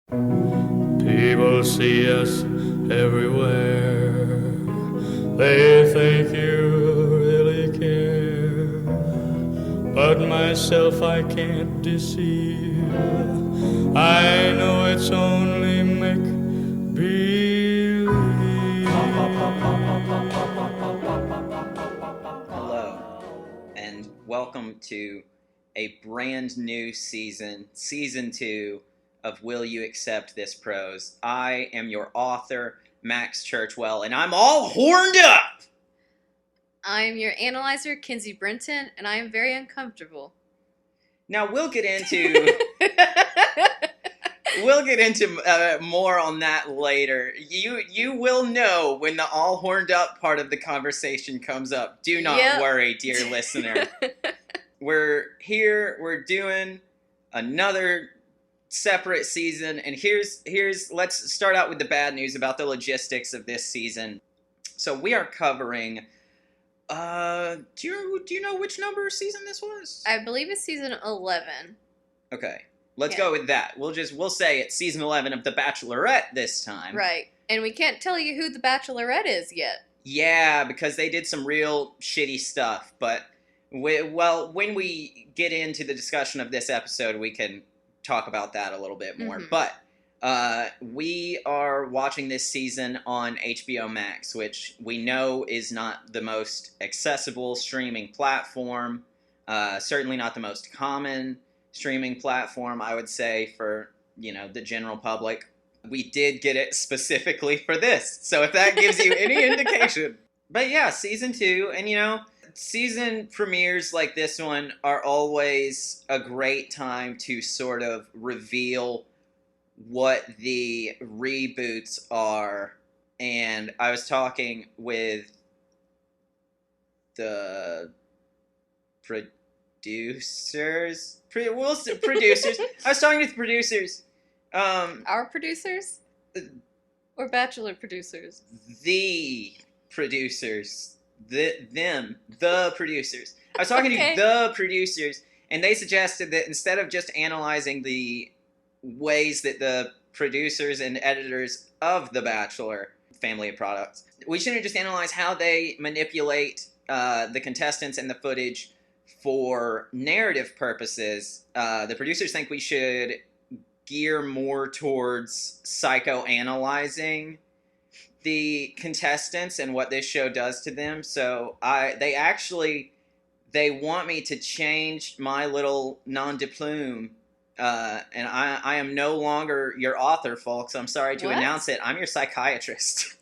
People see us everywhere. They think you really care. But myself I can't deceive. I know it's only make-believe. Hello, and welcome to a brand new season, Season 2 of Will You Accept This Prose? I am your author, Max Churchwell, and I'm all horned up! I'm your analyzer, Kinsey Brenton, and I am very uncomfortable. Now, we'll get into more on that later. You will know when the all horned up part of the conversation comes up. Do not worry, dear listener. We're here, we're doing another separate season, and here's let's start out with the bad news about the logistics of this season. So we are covering do you know which number season this was? I believe it's season 11. Okay. Let's go with that. We'll say it's season 11 of The Bachelorette this time. Right. And we can't tell you who the Bachelorette is yet. Yeah, because they did some real shitty stuff, but when we get into the discussion of this episode, we can talk about that a little bit more. Mm-hmm. But we are watching this season on HBO Max, which we know is not the most accessible streaming platform. Certainly not the most common streaming platform, I would say, for, the general public. We did get it specifically for this, so if that gives you any indication. But yeah, season 2, and season premieres like this one are always a great time to sort of reveal what the reboots are. And I was talking with the producers. Producers. I was talking with producers. Our producers? Or Bachelor producers? The producers. The producers. I was talking Okay. to the producers, and they suggested that instead of just analyzing the ways that the producers and editors of The Bachelor family of products, we shouldn't just analyze how they manipulate the contestants and the footage for narrative purposes. The producers think we should gear more towards psychoanalyzing the contestants and what this show does to them. So they want me to change my little nom de plume, and I am no longer your author, folks. I'm sorry to announce it. I'm your psychiatrist.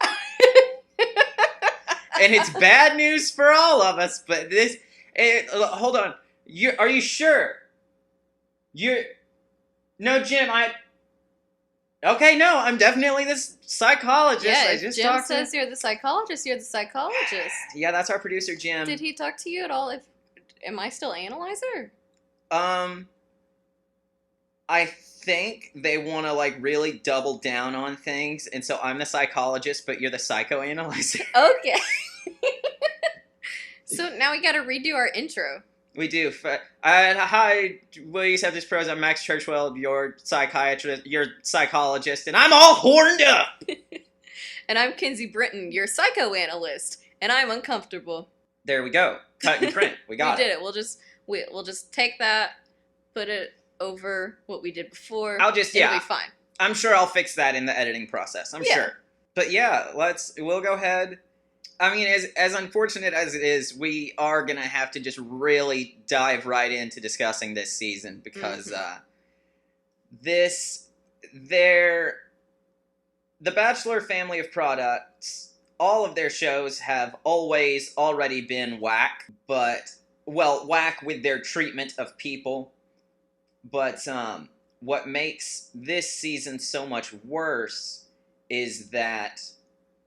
And it's bad news for all of us, but hold on. Are you sure? No, Jim, Okay, no, I'm definitely this psychologist. Yeah, I just Jim says you're the psychologist. You're the psychologist. Yeah, that's our producer, Jim. Did he talk to you at all? Am I still analyzer? I think they want to really double down on things, and so I'm the psychologist, but you're the psychoanalyzer. Okay. So now we got to redo our intro. We do. Hi, will you accept this prose? I'm Max Churchwell, your psychiatrist, your psychologist, and I'm all horned up! And I'm Kinsey Brenton, your psychoanalyst, and I'm uncomfortable. There we go. Cut and print. We got it. We did it. We'll just take that, put it over what we did before. It'll be fine. I'm sure I'll fix that in the editing process. I'm sure. But yeah, we'll go ahead. I mean, as unfortunate as it is, we are going to have to just really dive right into discussing this season because the Bachelor family of products, all of their shows have always already been whack, whack with their treatment of people. But what makes this season so much worse is that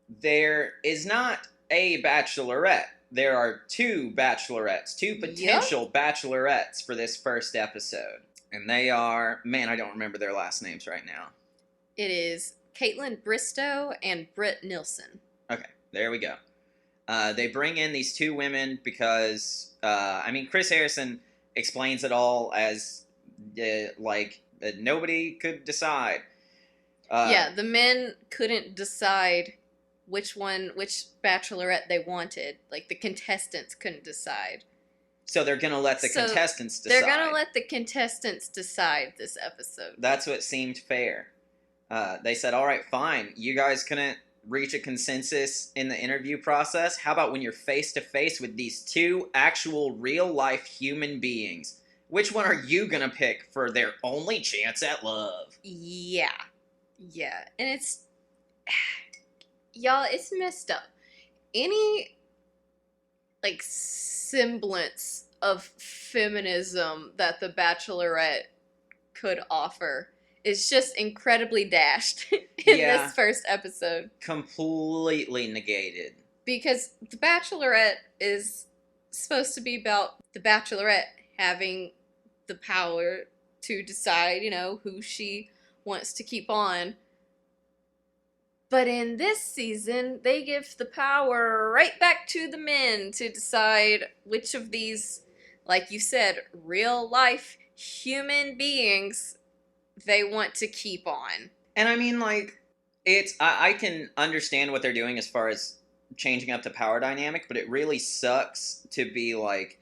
there is not a Bachelorette. There are two Bachelorettes, two potential Bachelorettes for this first episode. And they are, I don't remember their last names right now. It is Kaitlyn Bristowe and Britt Nilsson. Okay, there we go. They bring in these two women because, Chris Harrison explains it all as, nobody could decide. Yeah, the men couldn't decide which Bachelorette they wanted. Like, the contestants couldn't decide. So they're going to let the contestants decide. They're going to let the contestants decide this episode. That's what seemed fair. They said, all right, fine. You guys couldn't reach a consensus in the interview process. How about when you're face-to-face with these two actual real-life human beings? Which one are you going to pick for their only chance at love? Yeah. Yeah. And it's... Y'all, it's messed up. Any, like, semblance of feminism that the Bachelorette could offer is just incredibly dashed in this first episode. Completely negated. Because the Bachelorette is supposed to be about the Bachelorette having the power to decide, you know, who she wants to keep on. But in this season, they give the power right back to the men to decide which of these, like you said, real-life human beings they want to keep on. And I mean, like, I can understand what they're doing as far as changing up the power dynamic, but it really sucks to be, like,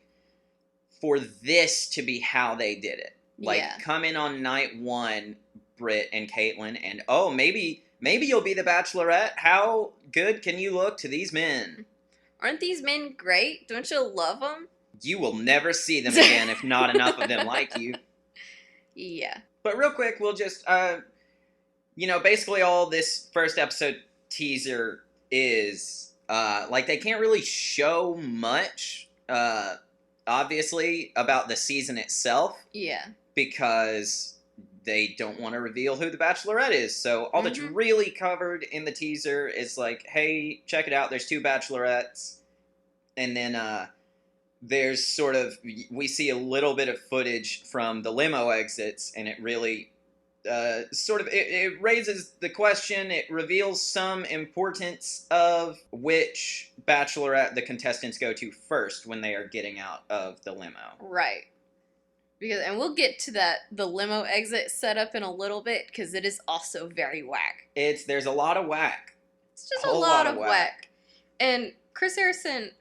for this to be how they did it. Like, come in on night one, Britt and Kaitlyn, and, oh, maybe you'll be the Bachelorette. How good can you look to these men? Aren't these men great? Don't you love them? You will never see them again if not enough of them like you. Yeah. But real quick, we'll just, basically all this first episode teaser is, like, they can't really show much, obviously, about the season itself. Yeah. Because they don't want to reveal who the Bachelorette is. So all that's really covered in the teaser is like, hey, check it out, there's 2 Bachelorettes. And then there's sort of, we see a little bit of footage from the limo exits, and it really it raises the question, it reveals some importance of which Bachelorette the contestants go to first when they are getting out of the limo. Right. And we'll get to the limo exit setup in a little bit, because it is also very whack. There's a lot of whack. It's just a lot of whack. And Chris Harrison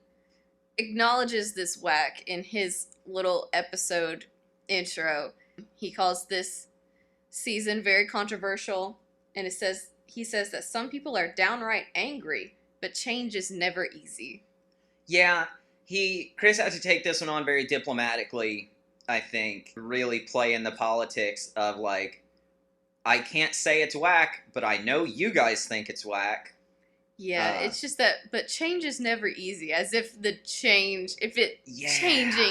acknowledges this whack in his little episode intro. He calls this season very controversial, and he says that some people are downright angry, but change is never easy. Yeah, Chris had to take this one on very diplomatically, I think, really play in the politics of, like, I can't say it's whack, but I know you guys think it's whack. Yeah, it's just that, but change is never easy, as if changing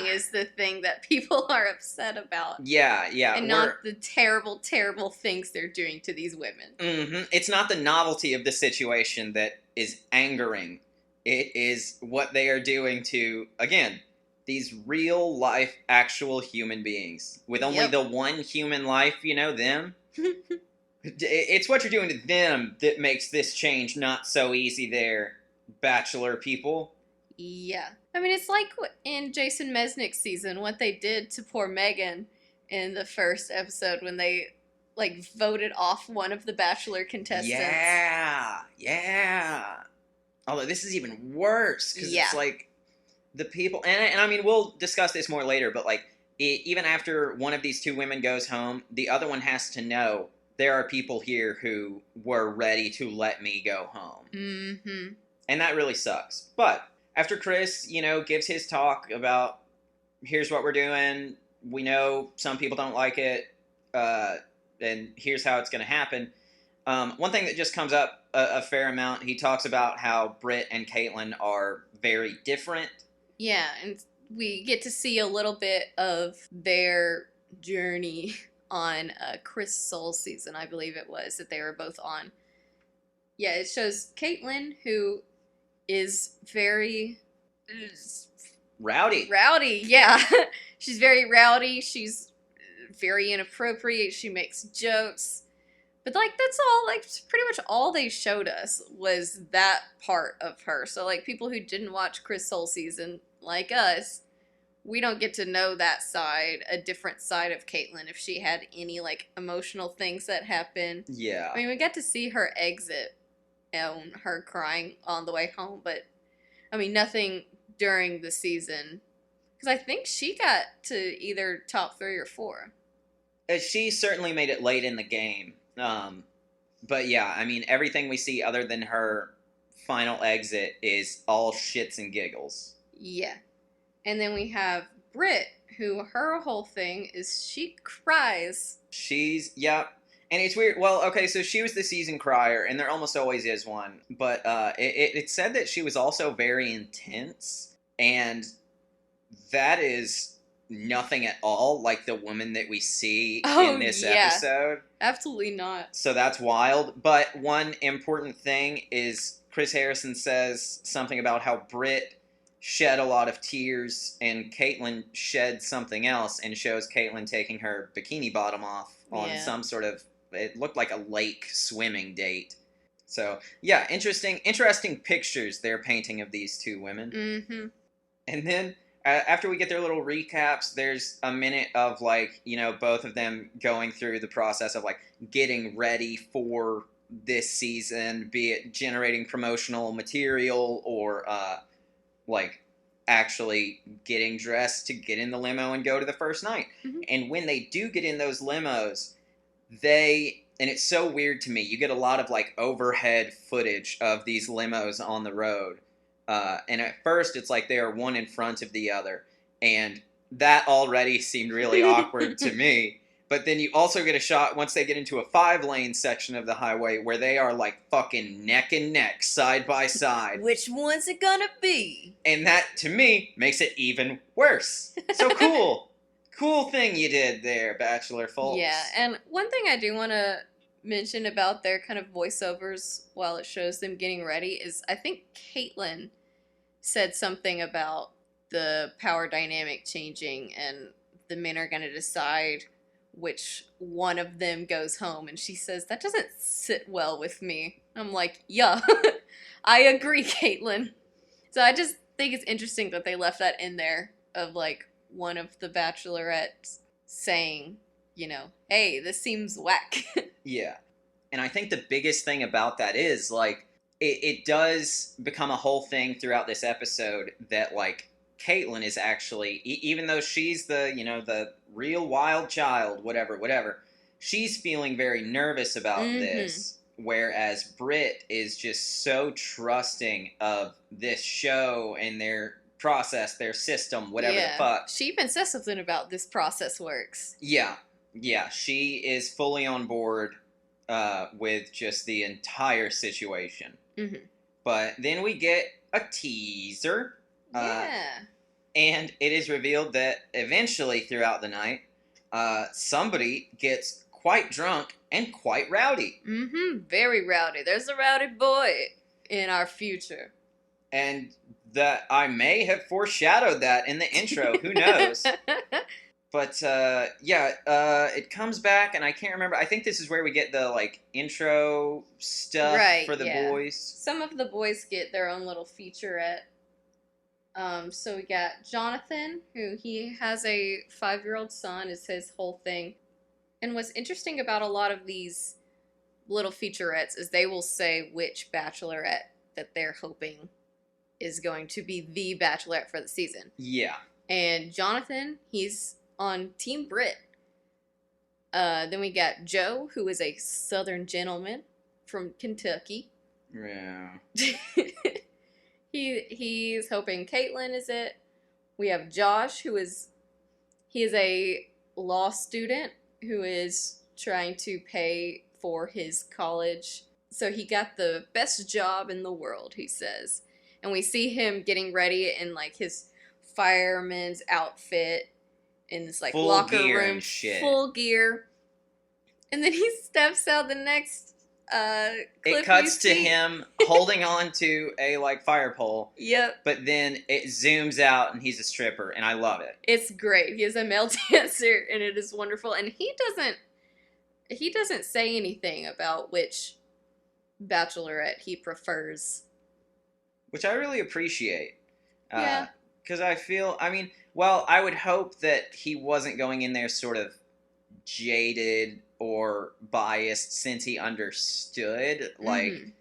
is the thing that people are upset about. Yeah. And not the terrible, terrible things they're doing to these women. Mm-hmm. It's not the novelty of the situation that is angering. It is what they are doing to, again, these real life, actual human beings with only the one human life, them. It's what you're doing to them that makes this change not so easy there, Bachelor people. Yeah. I mean, it's like in Jason Mesnick's season, what they did to poor Megan in the first episode when they, like, voted off one of the Bachelor contestants. Yeah. Although this is even worse, because it's like, the people, and I mean, we'll discuss this more later, but, like, even after one of these 2 women goes home, the other one has to know there are people here who were ready to let me go home. Mm-hmm. And that really sucks. But after Chris, gives his talk about, here's what we're doing, we know some people don't like it, and here's how it's going to happen. One thing that just comes up a fair amount, he talks about how Britt and Kaitlyn are very different. Yeah, and we get to see a little bit of their journey on Chris Soul's season, I believe it was, that they were both on. Yeah, it shows Kaitlyn, who is very... Rowdy. Rowdy, yeah. She's very rowdy, she's very inappropriate, she makes jokes. But, like, that's all, like, pretty much all they showed us was that part of her. So, like, people who didn't watch Chris Soul season, like us, we don't get to know that side, a different side of Kaitlyn, if she had any, like, emotional things that happen. Yeah. I mean, we get to see her exit and her crying on the way home, but, I mean, nothing during the season. Because I think she got to either top 3 or 4. She certainly made it late in the game. But yeah, I mean, everything we see other than her final exit is all shits and giggles. Yeah. And then we have Britt, who her whole thing is she cries. Yeah. And it's weird. Well, okay, so she was the season crier, and there almost always is one. But it said that she was also very intense, and that is nothing at all like the woman that we see in this episode. Absolutely not. So that's wild. But one important thing is Chris Harrison says something about how Britt shed a lot of tears and Kaitlyn shed something else, and shows Kaitlyn taking her bikini bottom off on some sort of, it looked like a lake swimming date. So yeah, interesting pictures they're painting of these two women. Mm-hmm. And then after we get their little recaps, there's a minute of, like, you know, both of them going through the process of, like, getting ready for this season, be it generating promotional material or like actually getting dressed to get in the limo and go to the first night. Mm-hmm. And when they do get in those limos, and it's so weird to me, you get a lot of, like, overhead footage of these limos on the road. And at first it's like they are one in front of the other, and that already seemed really awkward to me. But then you also get a shot once they get into a 5-lane section of the highway where they are, like, fucking neck and neck, side by side. Which one's it gonna be? And that, to me, makes it even worse. So cool. Cool thing you did there, Bachelor folks. Yeah, and one thing I do want to mention about their kind of voiceovers while it shows them getting ready is I think Kaitlyn said something about the power dynamic changing and the men are going to decide which one of them goes home, and she says that doesn't sit well with me. I'm like, yeah, I agree, Kaitlyn. So I just think it's interesting that they left that in there of, like, one of the Bachelorettes saying, you know, hey, this seems whack. Yeah. And I think the biggest thing about that is, like, it does become a whole thing throughout this episode that, like, Kaitlyn is actually, even though she's the, you know, the real wild child, whatever, she's feeling very nervous about this, whereas Britt is just so trusting of this show and their process, their system, whatever the fuck. She even says something about this process works. Yeah, she is fully on board with just the entire situation. Mm-hmm. But then we get a teaser. And it is revealed that eventually throughout the night, somebody gets quite drunk and quite rowdy. Mm-hmm. Very rowdy. There's a rowdy boy in our future. And that I may have foreshadowed that in the intro. Who knows? But it comes back, and I can't remember. I think this is where we get the, like, intro stuff for the boys. Some of the boys get their own little featurette. So we got Jonathan, who he has a 5-year-old son, is his whole thing. And what's interesting about a lot of these little featurettes is they will say which Bachelorette that they're hoping is going to be the Bachelorette for the season. Yeah. And Jonathan, he's on Team Britt. Then we got Joe, who is a Southern gentleman from Kentucky. Yeah. He's hoping Kaitlyn is it. We have Josh, he is a law student who is trying to pay for his college. So he got the best job in the world, he says. And we see him getting ready in, like, his fireman's outfit in this, like, full locker gear room, and shit. full gear. And then he steps out the next clip. It cuts to him holding on to a, like, fire pole. Yep. But then it zooms out and he's a stripper, and I love it. It's great. He is a male dancer, and it is wonderful. And he doesn't say anything about which Bachelorette he prefers. Which I really appreciate. Yeah. Because I would hope that he wasn't going in there sort of jaded or biased since he understood. Like,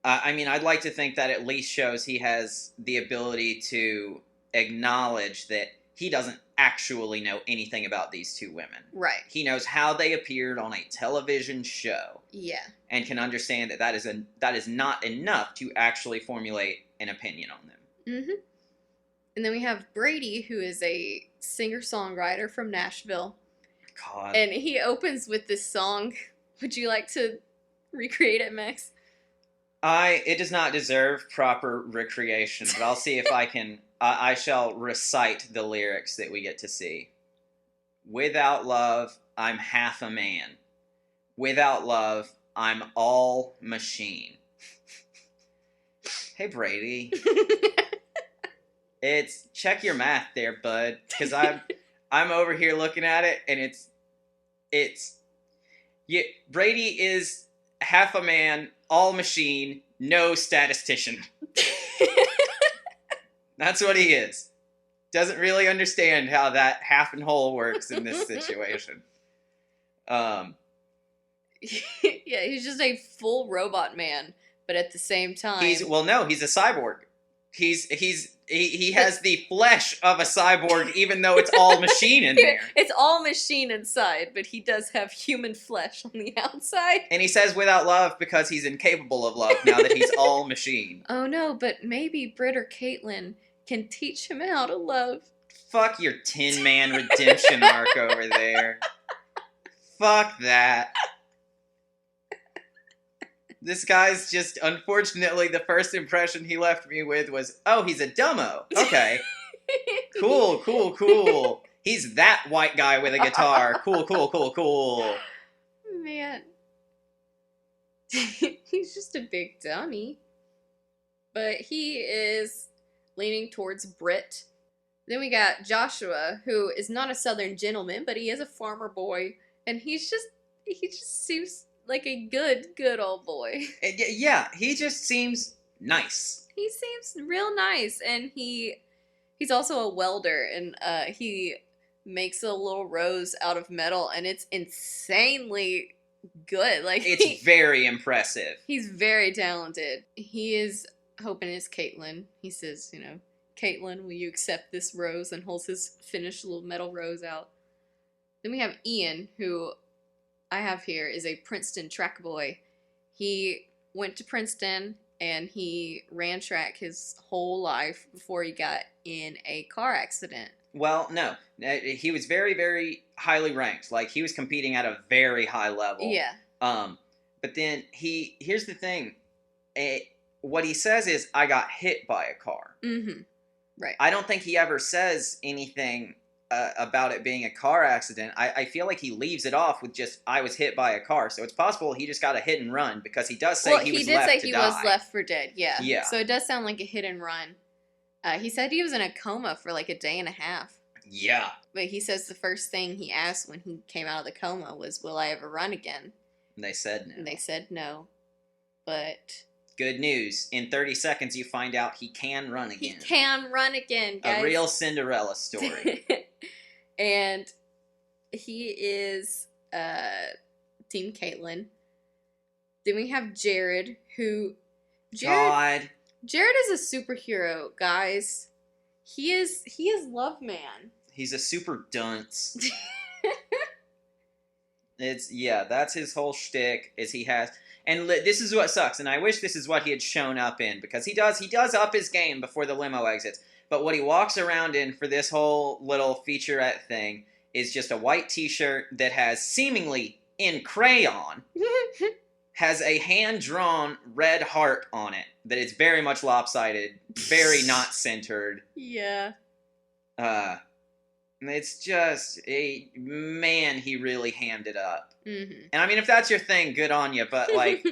I'd like to think that at least shows he has the ability to acknowledge that he doesn't actually know anything about these two women. Right. He knows how they appeared on a television show. Yeah. And can understand that that is not enough to actually formulate an opinion on them. Mm-hmm. And then we have Brady, who is a singer-songwriter from Nashville. God. And he opens with this song. Would you like to recreate it, Max? It does not deserve proper recreation, but I'll see if I can. I shall recite the lyrics that we get to see. Without love, I'm half a man. Without love, I'm all machine. Hey, Brady. It's check your math there, bud, because I'm over here looking at it, and Brady is half a man, all machine, no statistician. That's what he is. Doesn't really understand how that half and whole works in this situation. Yeah, he's just a full robot man, but at the same time, he's a cyborg. He has the flesh of a cyborg, even though it's all machine in there. It's all machine inside, but he does have human flesh on the outside. And he says without love because he's incapable of love now that he's all machine. Oh no, but maybe Britt or Kaitlyn can teach him how to love. Fuck your Tin Man redemption arc over there. Fuck that. This guy's just, unfortunately, the first impression he left me with was, oh, he's a dumbo. Okay. Cool. He's that white guy with a guitar. Cool. Man. He's just a big dummy. But he is leaning towards Britt. Then we got Joshua, who is not a Southern gentleman, but he is a farmer boy. And he just seems like a good old boy. Yeah, he just seems nice. He seems real nice, and he's also a welder, and he makes a little rose out of metal, and it's insanely good. Like, it's very impressive. He's very talented. He is hoping it's Kaitlyn. He says, Kaitlyn, will you accept this rose? And holds his finished little metal rose out. Then we have Ian, who I have here is a Princeton track boy. He went to Princeton and he ran track his whole life before he got in a car accident. Well, no. He was very, very highly ranked. Like, he was competing at a very high level. Yeah. But then here's the thing. What he says is, I got hit by a car. Mm-hmm. Right. I don't think he ever says anything about it being a car accident. I feel like he leaves it off with just, I was hit by a car. So it's possible he just got a hit and run, because he does say he was left to die. He did say he was left for dead, yeah. Yeah. So it does sound like a hit and run. He said he was in a coma for like a day and a half. Yeah. But he says the first thing he asked when he came out of the coma was, will I ever run again? And they said no. And they said no. But good news. In 30 seconds, you find out he can run again. He can run again, guys. A real Cinderella story. And he is Team Kaitlyn. Then we have Jared, who... Jared is a superhero, guys. He is Love Man. He's a super dunce. That's his whole shtick, is he has... And this is what sucks, and I wish this is what he had shown up in, because he does up his game before the limo exits. But what he walks around in for this whole little featurette thing is just a white t-shirt that has, seemingly in crayon, has a hand-drawn red heart on it that is very much lopsided, very not centered. Yeah. It's just, man, he really hammed it up. Mm-hmm. And I mean, if that's your thing, good on you, but like,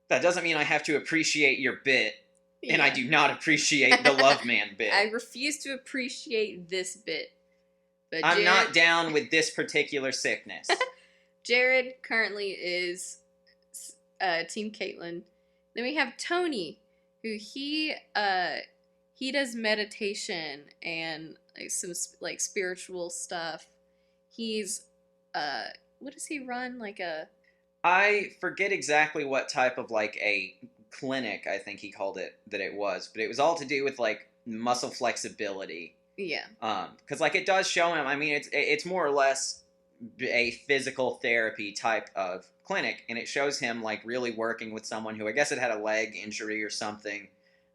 that doesn't mean I have to appreciate your bit. And I do not appreciate the Love Man bit. I refuse to appreciate this bit. But I'm not down with this particular sickness. Jared currently is Team Kaitlyn. Then we have Tony, who he he does meditation and like some like spiritual stuff. He's what does he run? Like a I forget exactly what type of like a clinic I think he called it that it was, but it was all to do with like muscle flexibility. yeah. Because like it does show him. I mean, it's more or less a physical therapy type of clinic, and it shows him like really working with someone who I guess had a leg injury or something,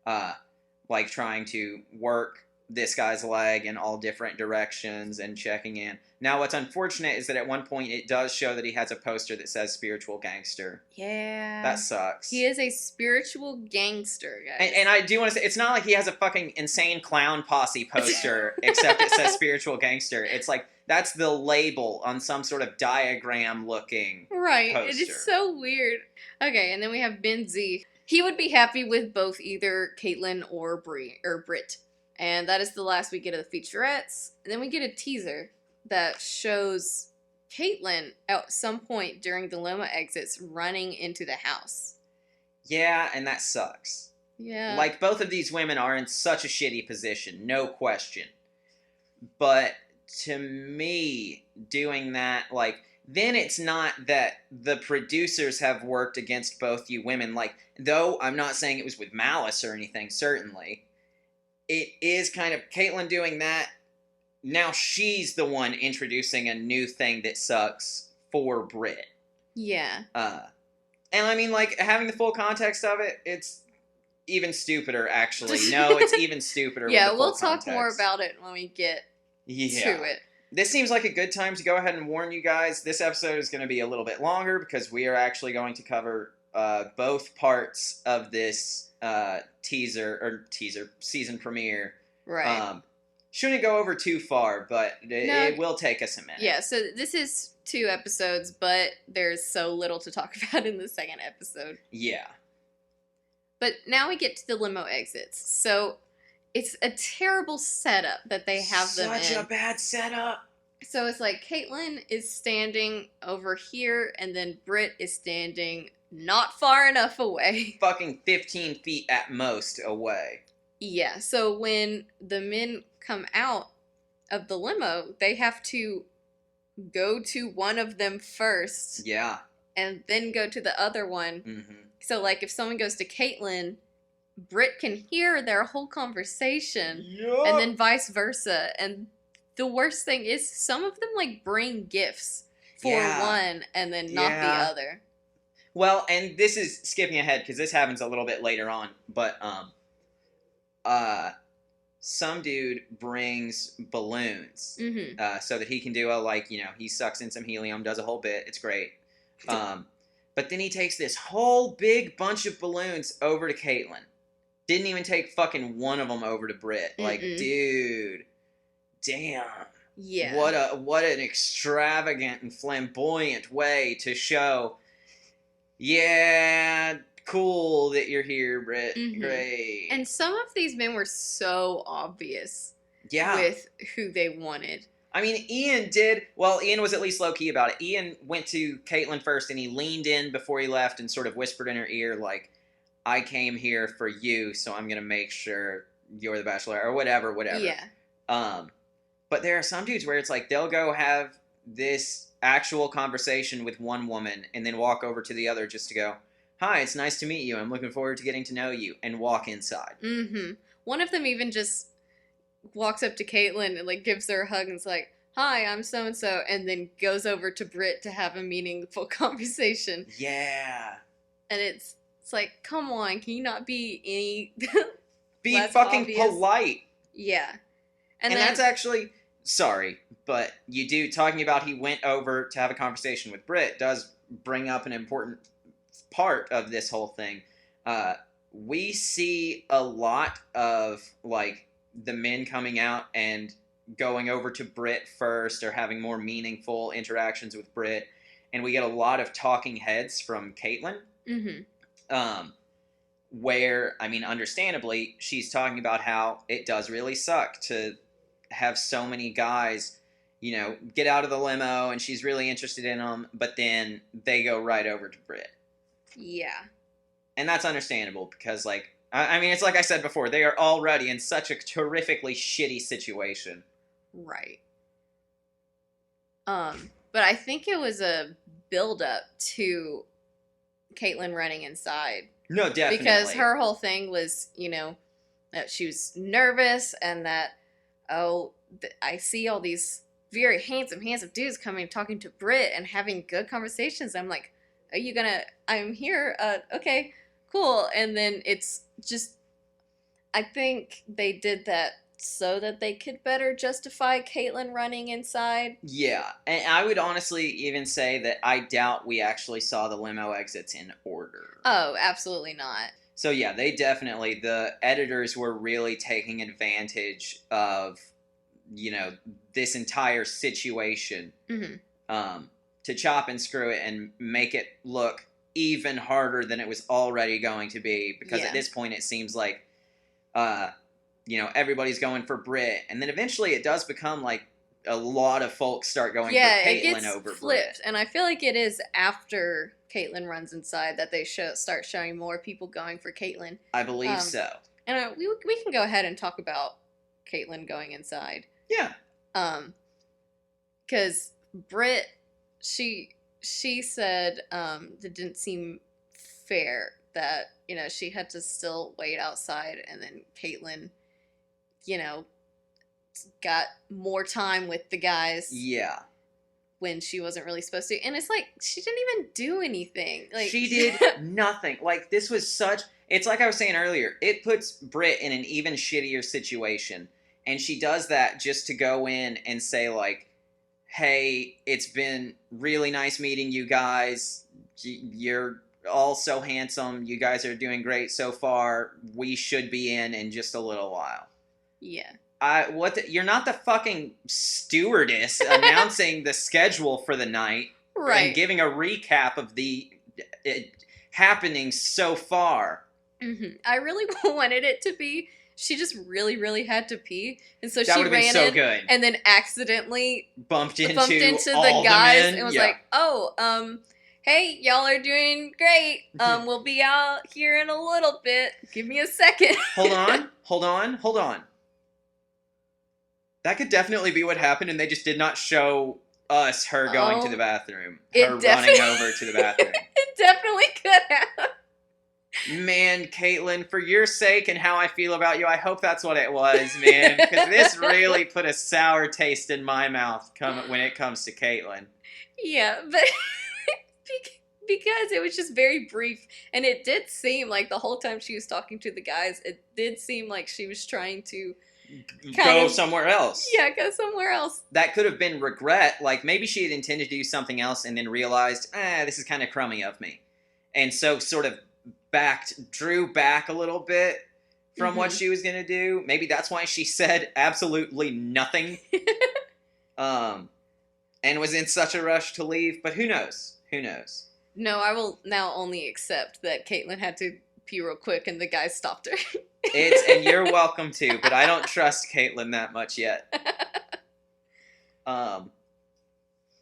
like trying to work this guy's leg in all different directions and checking in. Now, what's unfortunate is that at one point it does show that he has a poster that says "spiritual gangster." Yeah. That sucks. He is a spiritual gangster, guys. And I do want to say, it's not like he has a fucking insane clown posse poster, except it says spiritual gangster. It's like, that's the label on some sort of diagram-looking right. poster. It is so weird. Okay, and then we have Ben Z. He would be happy with both either Kaitlyn or Britt. And that is the last we get of the featurettes. And then we get a teaser that shows Kaitlyn at some point during the limo exits running into the house. Yeah, and that sucks. Yeah. Like, both of these women are in such a shitty position, no question. But to me, doing that, like, then it's not that the producers have worked against both you women. Like, though I'm not saying it was with malice or anything, certainly, it is kind of Kaitlyn doing that. Now she's the one introducing a new thing that sucks for Britt. Yeah. And I mean, like, having the full context of it, it's even stupider, actually. No, it's even stupider. Yeah, with the we'll full talk more context. about it when we get to it. This seems like a good time to go ahead and warn you guys. This episode is going to be a little bit longer because we are actually going to cover both parts of this teaser season premiere. Right. Shouldn't go over too far, but it will take us a minute. Yeah, so this is 2 episodes, but there's so little to talk about in the second episode. Yeah. But now we get to the limo exits. So it's a terrible setup that they have them in. Such a bad setup. So it's like Kaitlyn is standing over here, and then Britt is standing not far enough away. Fucking 15 feet at most away. Yeah, so when the men come out of the limo, they have to go to one of them first. Yeah. And then go to the other one. Mm-hmm. So, like, if someone goes to Kaitlyn, Britt can hear their whole conversation. Yup. And then vice versa. And the worst thing is, some of them, like, bring gifts for one and then not the other. Well, and this is skipping ahead because this happens a little bit later on, but, some dude brings balloons so that he can do he sucks in some helium, does a whole bit. It's great. But then he takes this whole big bunch of balloons over to Kaitlyn. Didn't even take fucking one of them over to Britt. Like, dude, damn. Yeah. What an extravagant and flamboyant way to show, yeah, cool that you're here, Britt. Great. And some of these men were so obvious with who they wanted. I mean, Ian was at least low-key about it. Ian went to Kaitlyn first, and he leaned in before he left and sort of whispered in her ear, like, I came here for you, so I'm going to make sure you're the Bachelorette, or whatever. Yeah. But there are some dudes where it's like, they'll go have this actual conversation with one woman, and then walk over to the other just to go, hi, it's nice to meet you. I'm looking forward to getting to know you, and walk inside. One of them even just walks up to Kaitlyn and, like, gives her a hug and is like, hi, I'm so-and-so, and then goes over to Britt to have a meaningful conversation. Yeah. And it's like, come on, can you not be any Be less fucking obvious? polite. Yeah. And then, that's actually, sorry, but talking about he went over to have a conversation with Britt does bring up an important part of this whole thing. We see a lot of, like, the men coming out and going over to Britt first or having more meaningful interactions with Britt, and we get a lot of talking heads from Kaitlyn. Where, I mean, understandably, she's talking about how it does really suck to have so many guys, get out of the limo, and she's really interested in them, but then they go right over to Britt. Yeah. And that's understandable because, like, I mean, it's like I said before, they are already in such a terrifically shitty situation. Right. But I think it was a build-up to Kaitlyn running inside. No, definitely. Because her whole thing was, that she was nervous and that, I see all these very handsome dudes coming talking to Britt and having good conversations. I'm like, I'm here, okay, cool. And then it's just, I think they did that so that they could better justify Kaitlyn running inside. Yeah, and I would honestly even say that I doubt we actually saw the limo exits in order. Oh, absolutely not. So yeah, the editors were really taking advantage of, this entire situation to chop and screw it and make it look even harder than it was already going to be. Because at this point it seems like, everybody's going for Britt. And then eventually it does become like a lot of folks start going for Kaitlyn over flipped. Britt. And I feel like it is after Kaitlyn runs inside that they start showing more people going for Kaitlyn. I believe so. And we can go ahead and talk about Kaitlyn going inside. Yeah. Because Britt, she said it didn't seem fair that, she had to still wait outside, and then Kaitlyn, got more time with the guys. Yeah. When she wasn't really supposed to. And it's like, she didn't even do anything. Like, she did nothing. Like, this was it's like I was saying earlier, it puts Britt in an even shittier situation. And she does that just to go in and say, like, hey, it's been really nice meeting you guys. You're all so handsome. You guys are doing great so far. We should be in just a little while. Yeah. You're not the fucking stewardess announcing the schedule for the night. Right. And giving a recap of the happenings so far. Mm-hmm. I really wanted it to be, she just really, really had to pee. And so that she ran so in good. And then accidentally bumped into the guys men. And was like, hey, y'all are doing great. We'll be out here in a little bit. Give me a second. Hold on. That could definitely be what happened, and they just did not show us her going to the bathroom. Her running over to the bathroom. It definitely could have. Man, Kaitlyn, for your sake and how I feel about you, I hope that's what it was, man. Because this really put a sour taste in my mouth when it comes to Kaitlyn. Yeah, but because it was just very brief, and it did seem like the whole time she was talking to the guys, it did seem like she was trying to go somewhere else. Yeah, go somewhere else. That could have been regret. Like, maybe she had intended to do something else and then realized, this is kind of crummy of me. And so sort of drew back a little bit from what she was going to do. Maybe that's why she said absolutely nothing. And was in such a rush to leave. But who knows? No, I will now only accept that Kaitlyn had to pee real quick and the guys stopped her. And you're welcome to, but I don't trust Kaitlyn that much yet. But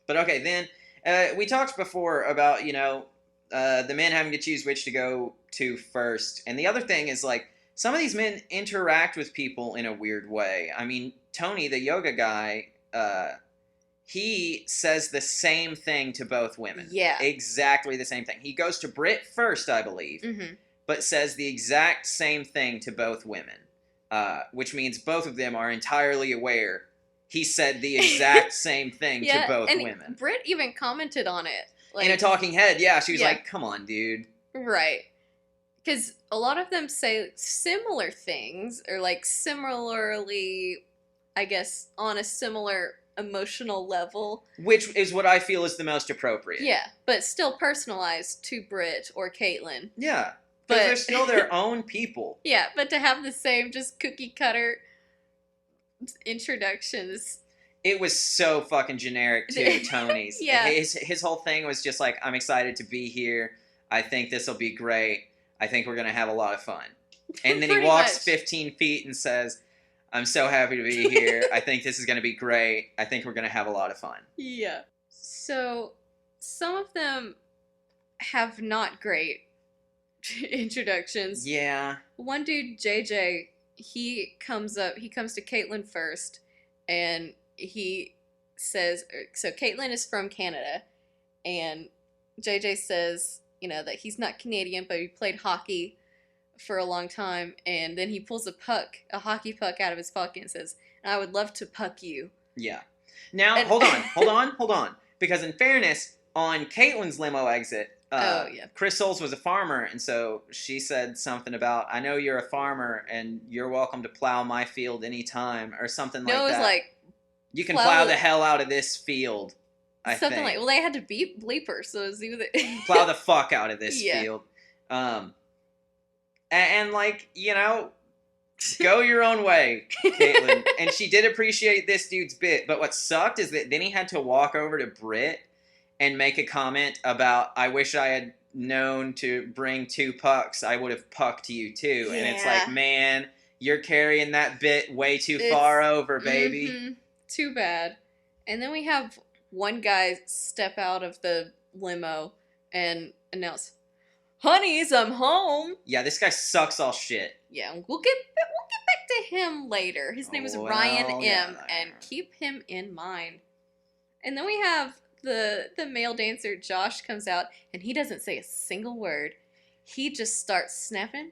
okay, then we talked before about, the men having to choose which to go to first. And the other thing is, like, some of these men interact with people in a weird way. I mean, Tony, the yoga guy, he says the same thing to both women. Yeah. Exactly the same thing. He goes to Britt first, I believe. But says the exact same thing to both women, which means both of them are entirely aware he said the exact same thing to both women. Britt even commented on it. Like, in a talking head, she was like, come on, dude. Right. Because a lot of them say similar things, or like similarly, I guess, on a similar emotional level. Which is what I feel is the most appropriate. Yeah, but still personalized to Britt or Kaitlyn. Yeah. But they're still their own people. Yeah, but to have the same just cookie cutter introductions. It was so fucking generic too, Tony's. Yeah. His whole thing was just like, I'm excited to be here. I think this will be great. I think we're going to have a lot of fun. And then he walks 15 feet and says, I'm so happy to be here. I think this is going to be great. I think we're going to have a lot of fun. Yeah. So some of them have not great introductions. Yeah. One dude, JJ, he comes to Kaitlyn first, and he says, so Kaitlyn is from Canada, and JJ says, that he's not Canadian, but he played hockey for a long time, and then he pulls a hockey puck out of his pocket and says, I would love to puck you. Yeah. Now, hold on. Because in fairness, on Kaitlyn's limo exit, Chris Soules was a farmer, and so she said something about, I know you're a farmer, and you're welcome to plow my field anytime, or something like that. No, it was like, you can plow the hell out of this field, I think. Well, they had to bleep her, so it was either... plow the fuck out of this field. And like, go your own way, Kaitlyn. And she did appreciate this dude's bit, but what sucked is that then he had to walk over to Britt and make a comment about, I wish I had known to bring 2 pucks, I would have pucked you too. Yeah. And it's like, man, you're carrying that bit way too far over, baby. Mm-hmm. Too bad. And then we have one guy step out of the limo and announce, honeys, I'm home. Yeah, this guy sucks all shit. Yeah, we'll get back to him later. His name is Ryan M, and keep him in mind. And then we have the male dancer, Josh, comes out, and he doesn't say a single word. He just starts snapping.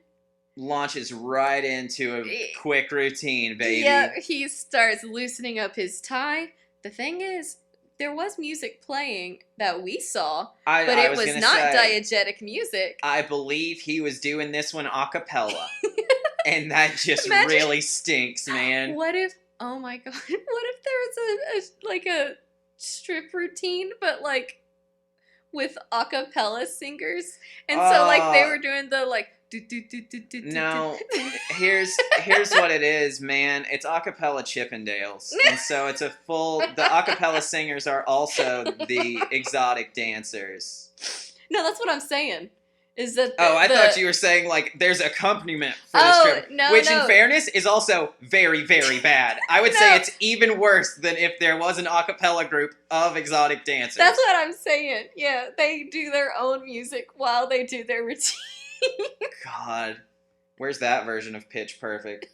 Launches right into a quick routine, baby. Yeah, he starts loosening up his tie. The thing is, there was music playing that we saw, but it was not diegetic music. I believe he was doing this one a cappella. And that just really stinks, man. What if, oh my god, what if there was a strip routine, but like with a cappella singers? And so like they were doing the like, no, here's what it is, man. It's a cappella Chippendales. And so it's the a cappella singers are also the exotic dancers. No, that's what I'm saying. Is that I thought you were saying like there's accompaniment for this trip, which in fairness is also very, very bad. I would say it's even worse than if there was an a cappella group of exotic dancers. That's what I'm saying. Yeah, they do their own music while they do their routine. God, where's that version of Pitch Perfect?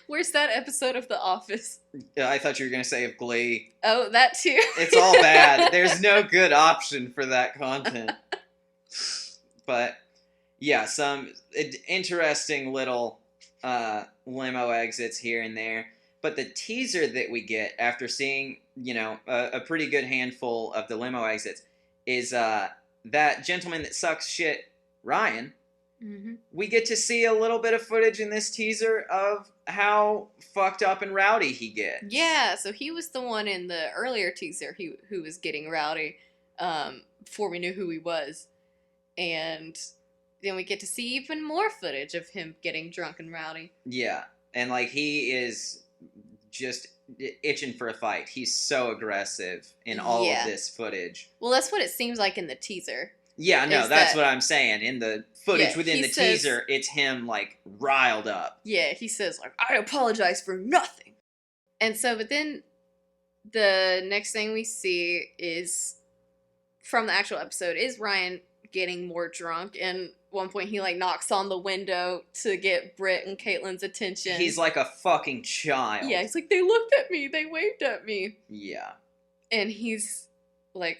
Where's that episode of The Office? Yeah, I thought you were going to say of Glee. Oh, that too. It's all bad. There's no good option for that content. But, yeah, some interesting little limo exits here and there. But the teaser that we get after seeing, a pretty good handful of the limo exits is that gentleman that sucks shit, Ryan. Mm-hmm. We get to see a little bit of footage in this teaser of how fucked up and rowdy he gets. Yeah, so he was the one in the earlier teaser who was getting rowdy before we knew who he was. And then we get to see even more footage of him getting drunk and rowdy. Yeah, and like he is just itching for a fight. He's so aggressive in all of this footage. Well, that's what it seems like in the teaser. Yeah, no, that's what I'm saying. In the footage within the teaser, it's him, like, riled up. Yeah, he says, like, I apologize for nothing. And so, but then the next thing we see is, from the actual episode, is Ryan getting more drunk. And at one point, he, like, knocks on the window to get Britt and Kaitlyn's attention. He's like a fucking child. Yeah, he's like, they looked at me, they waved at me. Yeah. And he's, like,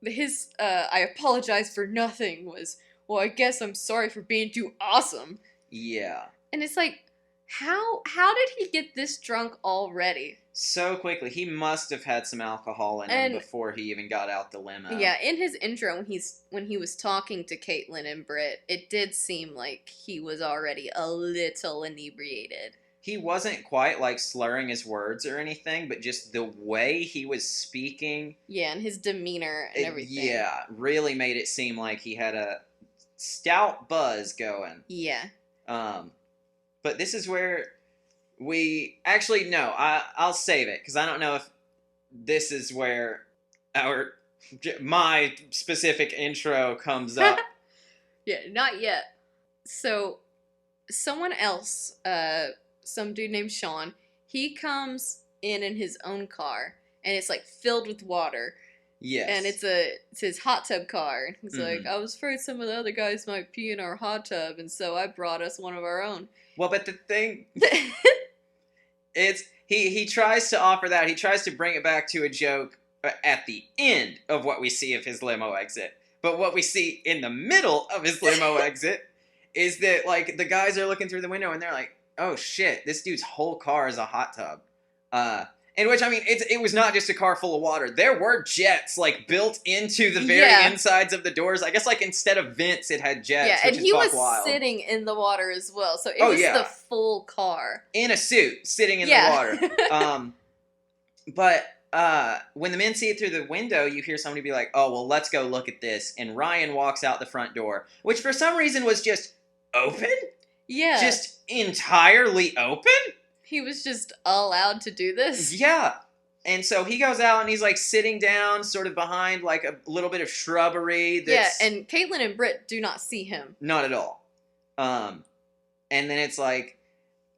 his I apologize for nothing was, well, I guess I'm sorry for being too awesome. Yeah. And it's like, how did he get this drunk already? So quickly. He must have had some alcohol in him before he even got out the limo. Yeah, in his intro, when he was talking to Kaitlyn and Britt, it did seem like he was already a little inebriated. He wasn't quite, like, slurring his words or anything, but just the way he was speaking. Yeah, and his demeanor and everything. Yeah, really made it seem like he had a stout buzz going. Yeah. But this is where we... Actually, no, I'll save it, because I don't know if this is where my specific intro comes up. Yeah, not yet. So, someone else... some dude named Sean, he comes in his own car, and it's, like, filled with water, Yes. And it's his hot tub car. And he's like, I was afraid some of the other guys might pee in our hot tub, and so I brought us one of our own. Well, but the thing, he tries to offer that. He tries to bring it back to a joke at the end of what we see of his limo exit. But what we see in the middle of his limo exit is that, like, the guys are looking through the window and they're like, oh shit, this dude's whole car is a hot tub. In which, I mean, it was not just a car full of water. There were jets, like, built into the very insides of the doors. I guess, like, instead of vents, it had jets, yeah, which and he is was wild. sitting in the water as well, so it was the full car. In a suit, sitting in the water. But when the men see it through the window, you hear somebody be like, oh, well, let's go look at this. And Ryan walks out the front door, which for some reason was just open? Yeah. Just entirely open? He was just allowed to do this? Yeah. And so he goes out and he's like sitting down sort of behind like a little bit of shrubbery. That's and Kaitlyn and Britt do not see him. Not at all. And then it's like,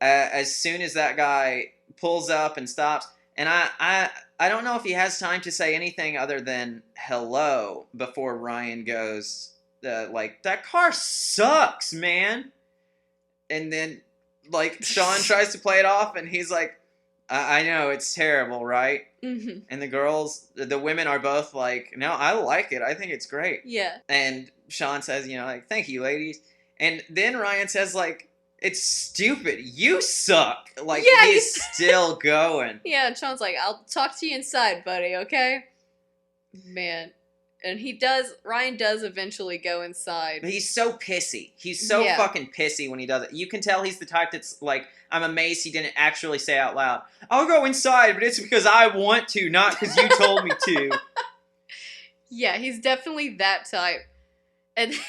as soon as that guy pulls up and stops, and I don't know if he has time to say anything other than hello before Ryan goes, like, that car sucks, man. And then, like, Sean tries to play it off, and he's like, I know, it's terrible, right? Mm-hmm. And the women are both like, no, I like it. I think it's great. Yeah. And Sean says, you know, like, thank you, ladies. And then Ryan says, like, it's stupid. You suck. Like, he's still going. Yeah, and Sean's like, I'll talk to you inside, buddy, okay? Man. And Ryan does eventually go inside. But he's so pissy. He's so fucking pissy when he does it. You can tell he's the type that's like, I'm amazed he didn't actually say out loud, I'll go inside, but it's because I want to, not because you told me to. Yeah, he's definitely that type. And then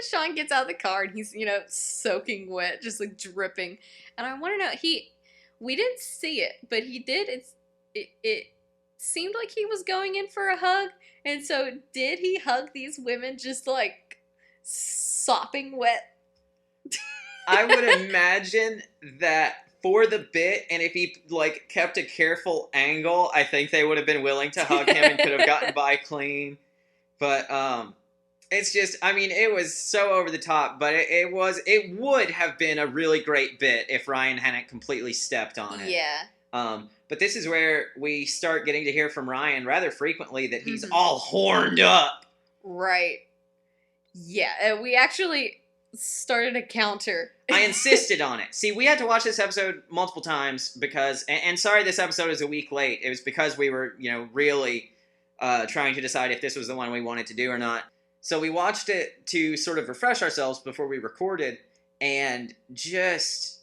Sean gets out of the car and he's, soaking wet, just like dripping. And I want to know, we didn't see it, but he did. It seemed like he was going in for a hug. And so did he hug these women just like sopping wet? I would imagine that for the bit, and if he like kept a careful angle, I think they would have been willing to hug him and could have gotten by clean. But it's just, I mean, it was so over the top, but it would have been a really great bit if Ryan hadn't completely stepped on it. Yeah. But this is where we start getting to hear from Ryan rather frequently that he's all horned up. Right. Yeah, and we actually started a counter. I insisted on it. See, we had to watch this episode multiple times because, and sorry this episode is a week late. It was because we were, really trying to decide if this was the one we wanted to do or not. So we watched it to sort of refresh ourselves before we recorded, and just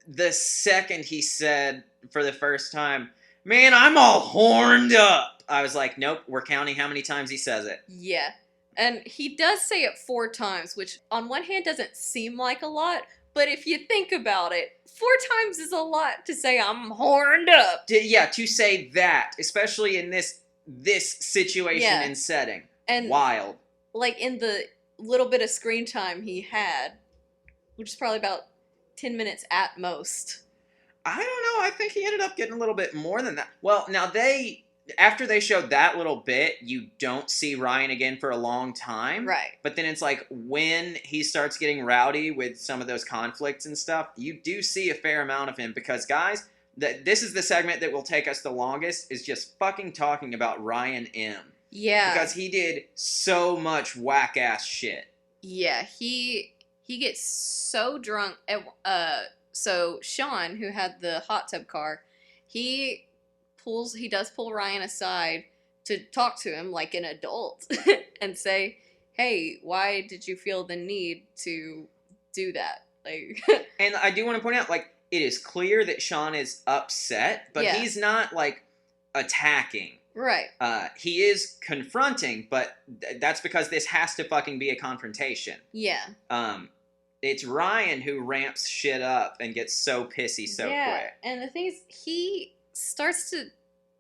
the second he said for the first time, man, I'm all horned up, I was like, nope, we're counting how many times he says it. Yeah. And he does say it 4 times, which on one hand doesn't seem like a lot, but if you think about it, 4 times is a lot to say I'm horned up. To say that, especially in this situation and setting. And wild. Like in the little bit of screen time he had, which is probably about 10 minutes at most. I don't know. I think he ended up getting a little bit more than that. Well, now after they showed that little bit, you don't see Ryan again for a long time. Right. But then it's like when he starts getting rowdy with some of those conflicts and stuff, you do see a fair amount of him because, guys, this is the segment that will take us the longest, is just fucking talking about Ryan M. Yeah. Because he did so much whack-ass shit. Yeah, he gets so drunk. So Sean, who had the hot tub car, he does pull Ryan aside to talk to him like an adult and say, hey, why did you feel the need to do that? Like, and I do want to point out, like, it is clear that Sean is upset, but he's not, like, attacking. Right. He is confronting, but that's because this has to fucking be a confrontation. Yeah. It's Ryan who ramps shit up and gets so pissy so quick. And the thing is, he starts to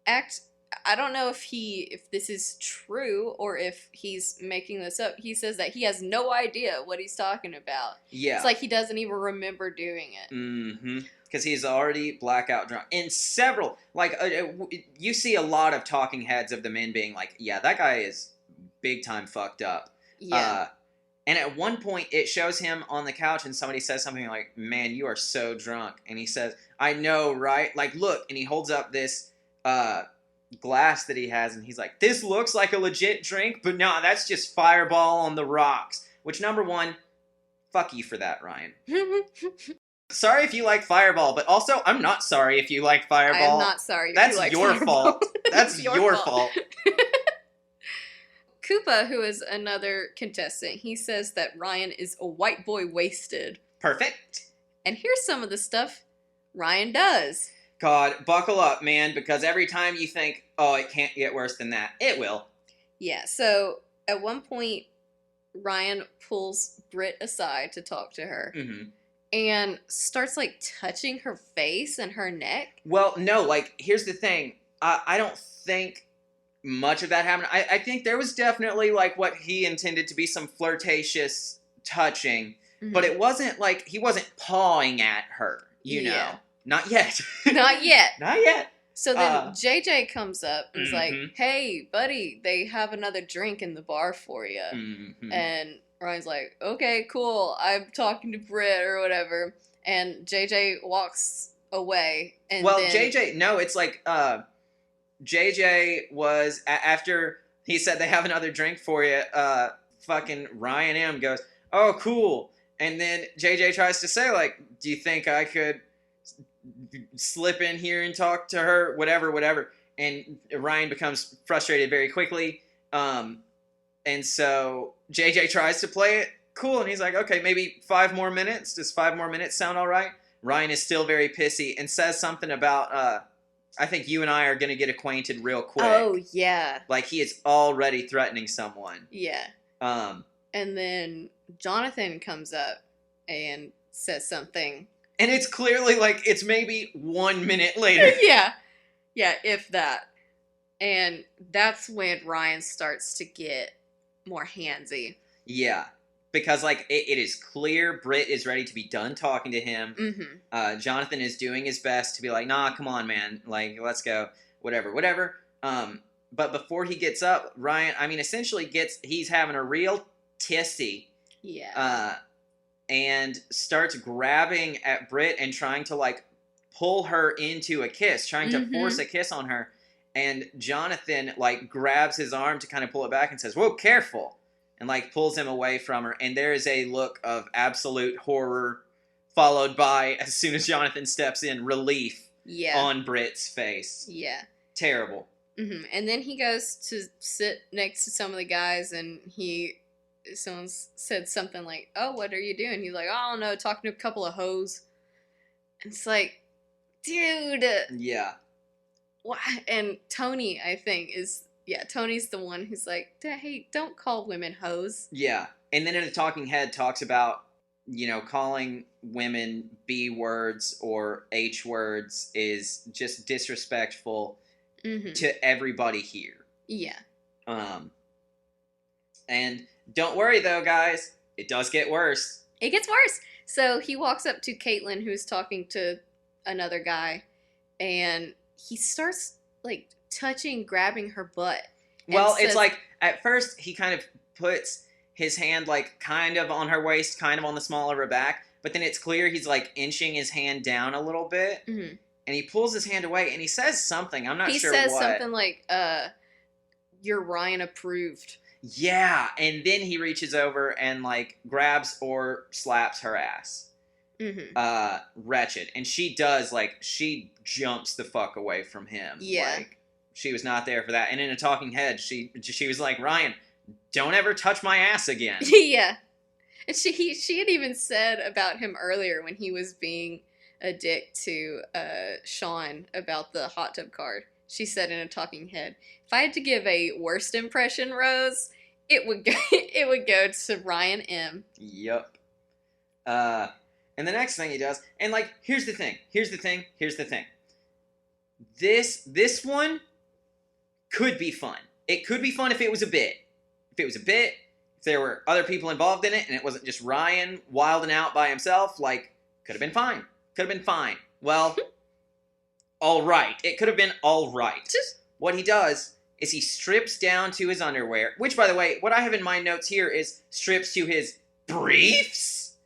act, I don't know if this is true or if he's making this up. He says that he has no idea what he's talking about. Yeah. It's like he doesn't even remember doing it. Mm-hmm. Because he's already blackout drunk. And several, like, you see a lot of talking heads of the men being like, yeah, that guy is big time fucked up. Yeah. And at one point, it shows him on the couch, and somebody says something like, man, you are so drunk. And he says, I know, right? Like, look. And he holds up this glass that he has, and he's like, this looks like a legit drink, but no, that's just Fireball on the rocks. Which, number one, fuck you for that, Ryan. Sorry if you like Fireball, but also, I'm not sorry if you like Fireball. I'm not sorry if That's you like your Fireball. fault. That's your fault. Koopa, who is another contestant, he says that Ryan is a white boy wasted. Perfect. And here's some of the stuff Ryan does. God, buckle up, man, because every time you think, oh, it can't get worse than that, it will. Yeah, so at one point, Ryan pulls Britt aside to talk to her. Mm-hmm. And starts, like, touching her face and her neck. Well, no, like, here's the thing. I don't think much of that happened. I think there was definitely, like, what he intended to be some flirtatious touching. Mm-hmm. But it wasn't, like, he wasn't pawing at her, you know. Not yet. Not yet. Not yet. So then JJ comes up and is Mm-hmm. like, hey, buddy, they have another drink in the bar for you. Mm-hmm. And Ryan's like, okay, cool. I'm talking to Britt or whatever. And JJ walks away. And well, then... JJ, no, it's like, JJ was, after he said they have another drink for you, fucking Ryan M goes, oh, cool. And then JJ tries to say, like, do you think I could slip in here and talk to her? Whatever. And Ryan becomes frustrated very quickly. And so JJ tries to play it cool, and he's like, okay, maybe 5 more minutes. Does 5 more minutes sound all right? Ryan is still very pissy and says something about, I think you and I are going to get acquainted real quick. Oh, yeah. Like, he is already threatening someone. Yeah. And then Jonathan comes up and says something. And it's clearly, like, it's maybe 1 minute later. Yeah. Yeah, if that. And that's when Ryan starts to get more handsy. Yeah. Because, like, it is clear Britt is ready to be done talking to him. Mm-hmm. Jonathan is doing his best to be like, nah, come on, man. Like, let's go. Whatever. But before he gets up, Ryan, I mean, essentially he's having a real tissy. Yeah. And starts grabbing at Britt and trying to, like, pull her into a kiss, trying to force a kiss on her. And Jonathan, like, grabs his arm to kind of pull it back and says, whoa, careful. And, like, pulls him away from her. And there is a look of absolute horror, followed by, as soon as Jonathan steps in, relief on Britt's face. Yeah. Terrible. Mm-hmm. And then he goes to sit next to some of the guys, and someone said something like, oh, what are you doing? He's like, oh, I don't know, talking to a couple of hoes. And it's like, dude. Yeah. What? And Tony, I think, Tony's the one who's like, hey, don't call women hoes. Yeah. And then in a talking head talks about, calling women B words or H words is just disrespectful to everybody here. Yeah. And don't worry though, guys. It does get worse. It gets worse. So he walks up to Kaitlyn, who's talking to another guy, and he starts, like, grabbing her butt. Well, it's like, at first, he kind of puts his hand, like, kind of on her waist, kind of on the small of her back, but then it's clear he's, like, inching his hand down a little bit, and he pulls his hand away, and he says something. I'm not sure what. He says something like, you're Ryan approved. Yeah, and then he reaches over and, like, grabs or slaps her ass. Wretched. And she does, like, she jumps the fuck away from him. Yeah. Like, she was not there for that. And in a talking head, she was like, Ryan, don't ever touch my ass again. Yeah. And she had even said about him earlier when he was being a dick to Sean about the hot tub card. She said in a talking head, if I had to give a worst impression, Rose, it would go to Ryan M. Yup. And the next thing he does, and, like, here's the thing. This one could be fun. It could be fun if it was a bit. If there were other people involved in it, and it wasn't just Ryan wilding out by himself, like, could have been fine. Well, all right. It could have been all right. What he does is he strips down to his underwear, which, by the way, what I have in my notes here is strips to his briefs.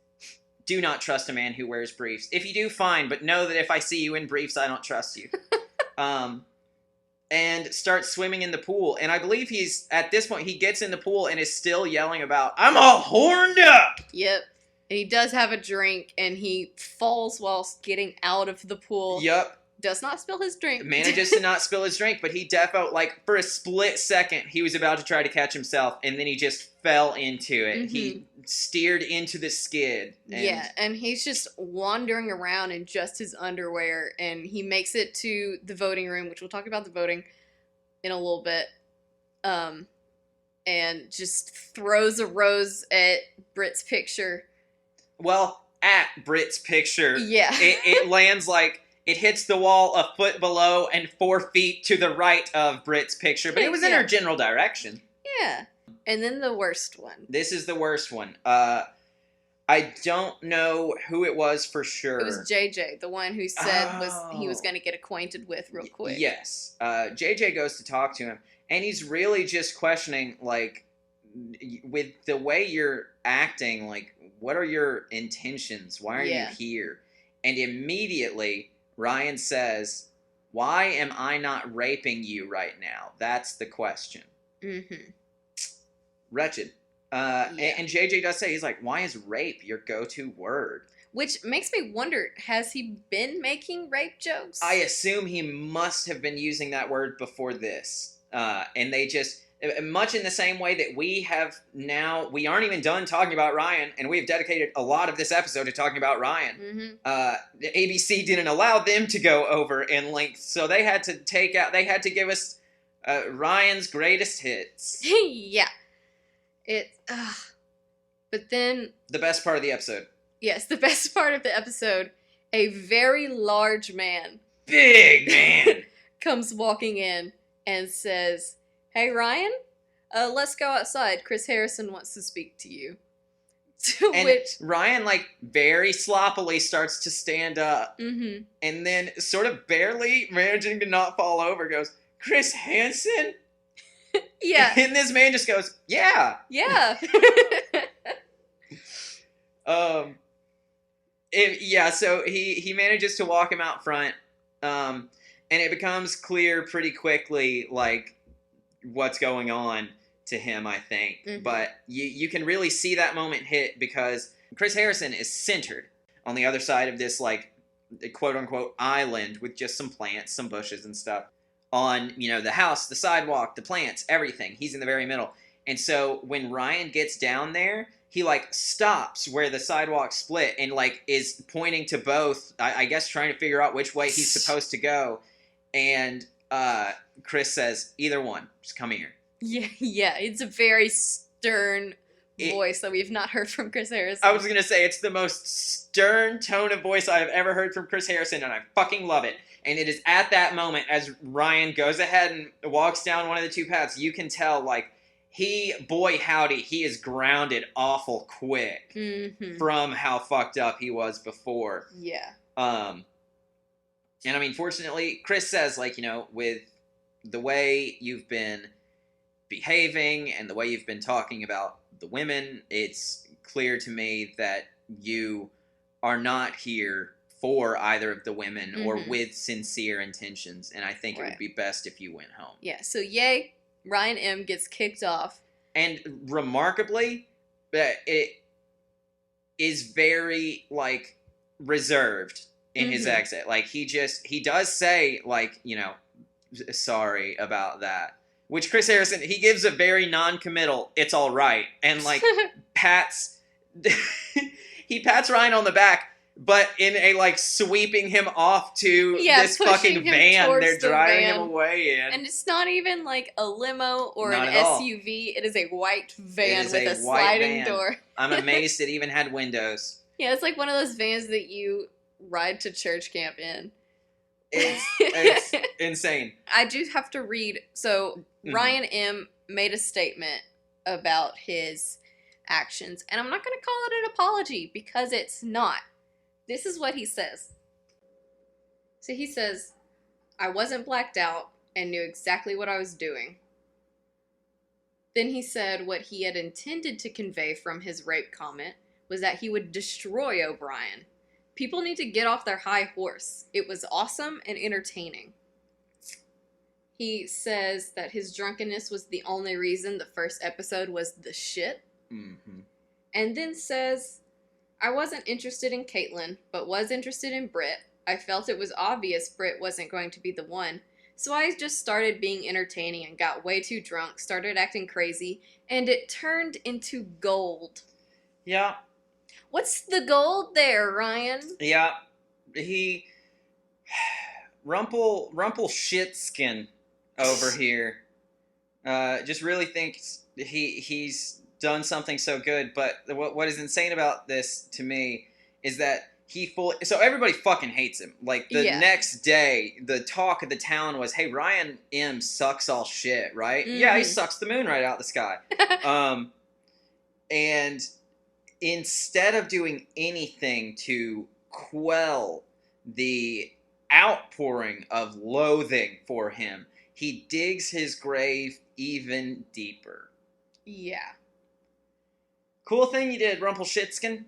Do not trust a man who wears briefs. If you do, fine, but know that if I see you in briefs, I don't trust you. And starts swimming in the pool. And I believe at this point, he gets in the pool and is still yelling about, I'm all horned up! Yep. And he does have a drink, and he falls whilst getting out of the pool. Yep. Does not spill his drink. Manages to not spill his drink, but he defo, like, for a split second, he was about to try to catch himself, and then he just fell into it. Mm-hmm. He steered into the skid. And he's just wandering around in just his underwear, and he makes it to the voting room, which we'll talk about the voting in a little bit, and just throws a rose at Britt's picture. Well, at Britt's picture. Yeah. It lands like... It hits the wall a foot below and 4 feet to the right of Britt's picture, but it was in her general direction. Yeah. And then the worst one. This is the worst one. I don't know who it was for sure. It was JJ, the one who said he was going to get acquainted with real quick. Yes. JJ goes to talk to him, and he's really just questioning, like, with the way you're acting, like, what are your intentions? Why are you here? And immediately... Ryan says, why am I not raping you right now? That's the question. Mm-hmm. Wretched. And JJ does say, he's like, why is rape your go-to word? Which makes me wonder, has he been making rape jokes? I assume he must have been using that word before this. And they just... Much in the same way that we aren't even done talking about Ryan, and we've dedicated a lot of this episode to talking about Ryan. Mm-hmm. ABC didn't allow them to go over in length, so they had to give us Ryan's greatest hits. Yeah. But then... The best part of the episode. Yes, the best part of the episode, a very large man. Big man! Comes walking in and says... Hey, Ryan, let's go outside. Chris Harrison wants to speak to you. Ryan, like, very sloppily starts to stand up. Mm-hmm. And then, sort of barely managing to not fall over, goes, Chris Hansen? Yeah. And this man just goes, yeah. Yeah. So he manages to walk him out front. And it becomes clear pretty quickly, like, what's going on to him, I think. Mm-hmm. But you can really see that moment hit because Chris Harrison is centered on the other side of this, like, quote-unquote island with just some plants, some bushes and stuff. On, the house, the sidewalk, the plants, everything. He's in the very middle. And so when Ryan gets down there, he, like, stops where the sidewalk split and, like, is pointing to both, I guess trying to figure out which way he's supposed to go. And... Chris says, either one, just come here. Yeah, it's a very stern voice that we've not heard from Chris Harrison. I was going to say, it's the most stern tone of voice I have ever heard from Chris Harrison, and I fucking love it. And it is at that moment, as Ryan goes ahead and walks down one of the two paths, you can tell, like, boy howdy, he is grounded awful quick from how fucked up he was before. Yeah. And I mean, fortunately, Chris says, like, with the way you've been behaving and the way you've been talking about the women, it's clear to me that you are not here for either of the women or with sincere intentions. And I think it would be best if you went home. Yeah. So, yay, Ryan M. gets kicked off. And remarkably, it is very, like, reserved in his exit. Like, he does say, like, sorry about that. Which Chris Harrison, he gives a very non-committal, it's all right. And, like, he pats Ryan on the back, but in a, like, sweeping him off to this fucking van they're driving him away in. And it's not even, like, a limo or an SUV. It is a white van with a sliding door. I'm amazed it even had windows. Yeah, it's like one of those vans that you ride to church camp in. It's insane. I do have to read. So Mhm. Ryan M made a statement about his actions, and I'm not going to call it an apology because it's not. This is what he says. So he says, I wasn't blacked out and knew exactly what I was doing. Then he said what he had intended to convey from his rape comment was that he would destroy O'Brien. People need to get off their high horse. It was awesome and entertaining. He says that his drunkenness was the only reason the first episode was the shit. Mm-hmm. And then says, I wasn't interested in Kaitlyn, but was interested in Britt. I felt it was obvious Britt wasn't going to be the one. So I just started being entertaining and got way too drunk, started acting crazy, and it turned into gold. Yeah. What's the gold there, Ryan? Yeah. He... Rumpelshitskin over here just really thinks he's done something so good, but what is insane about this to me is that so everybody fucking hates him. Like, the next day, the talk of the town was, hey, Ryan M sucks all shit, right? Mm-hmm. Yeah, he sucks the moon right out the sky. And instead of doing anything to quell the outpouring of loathing for him, he digs his grave even deeper. Yeah. Cool thing you did, Rumpelshitskin.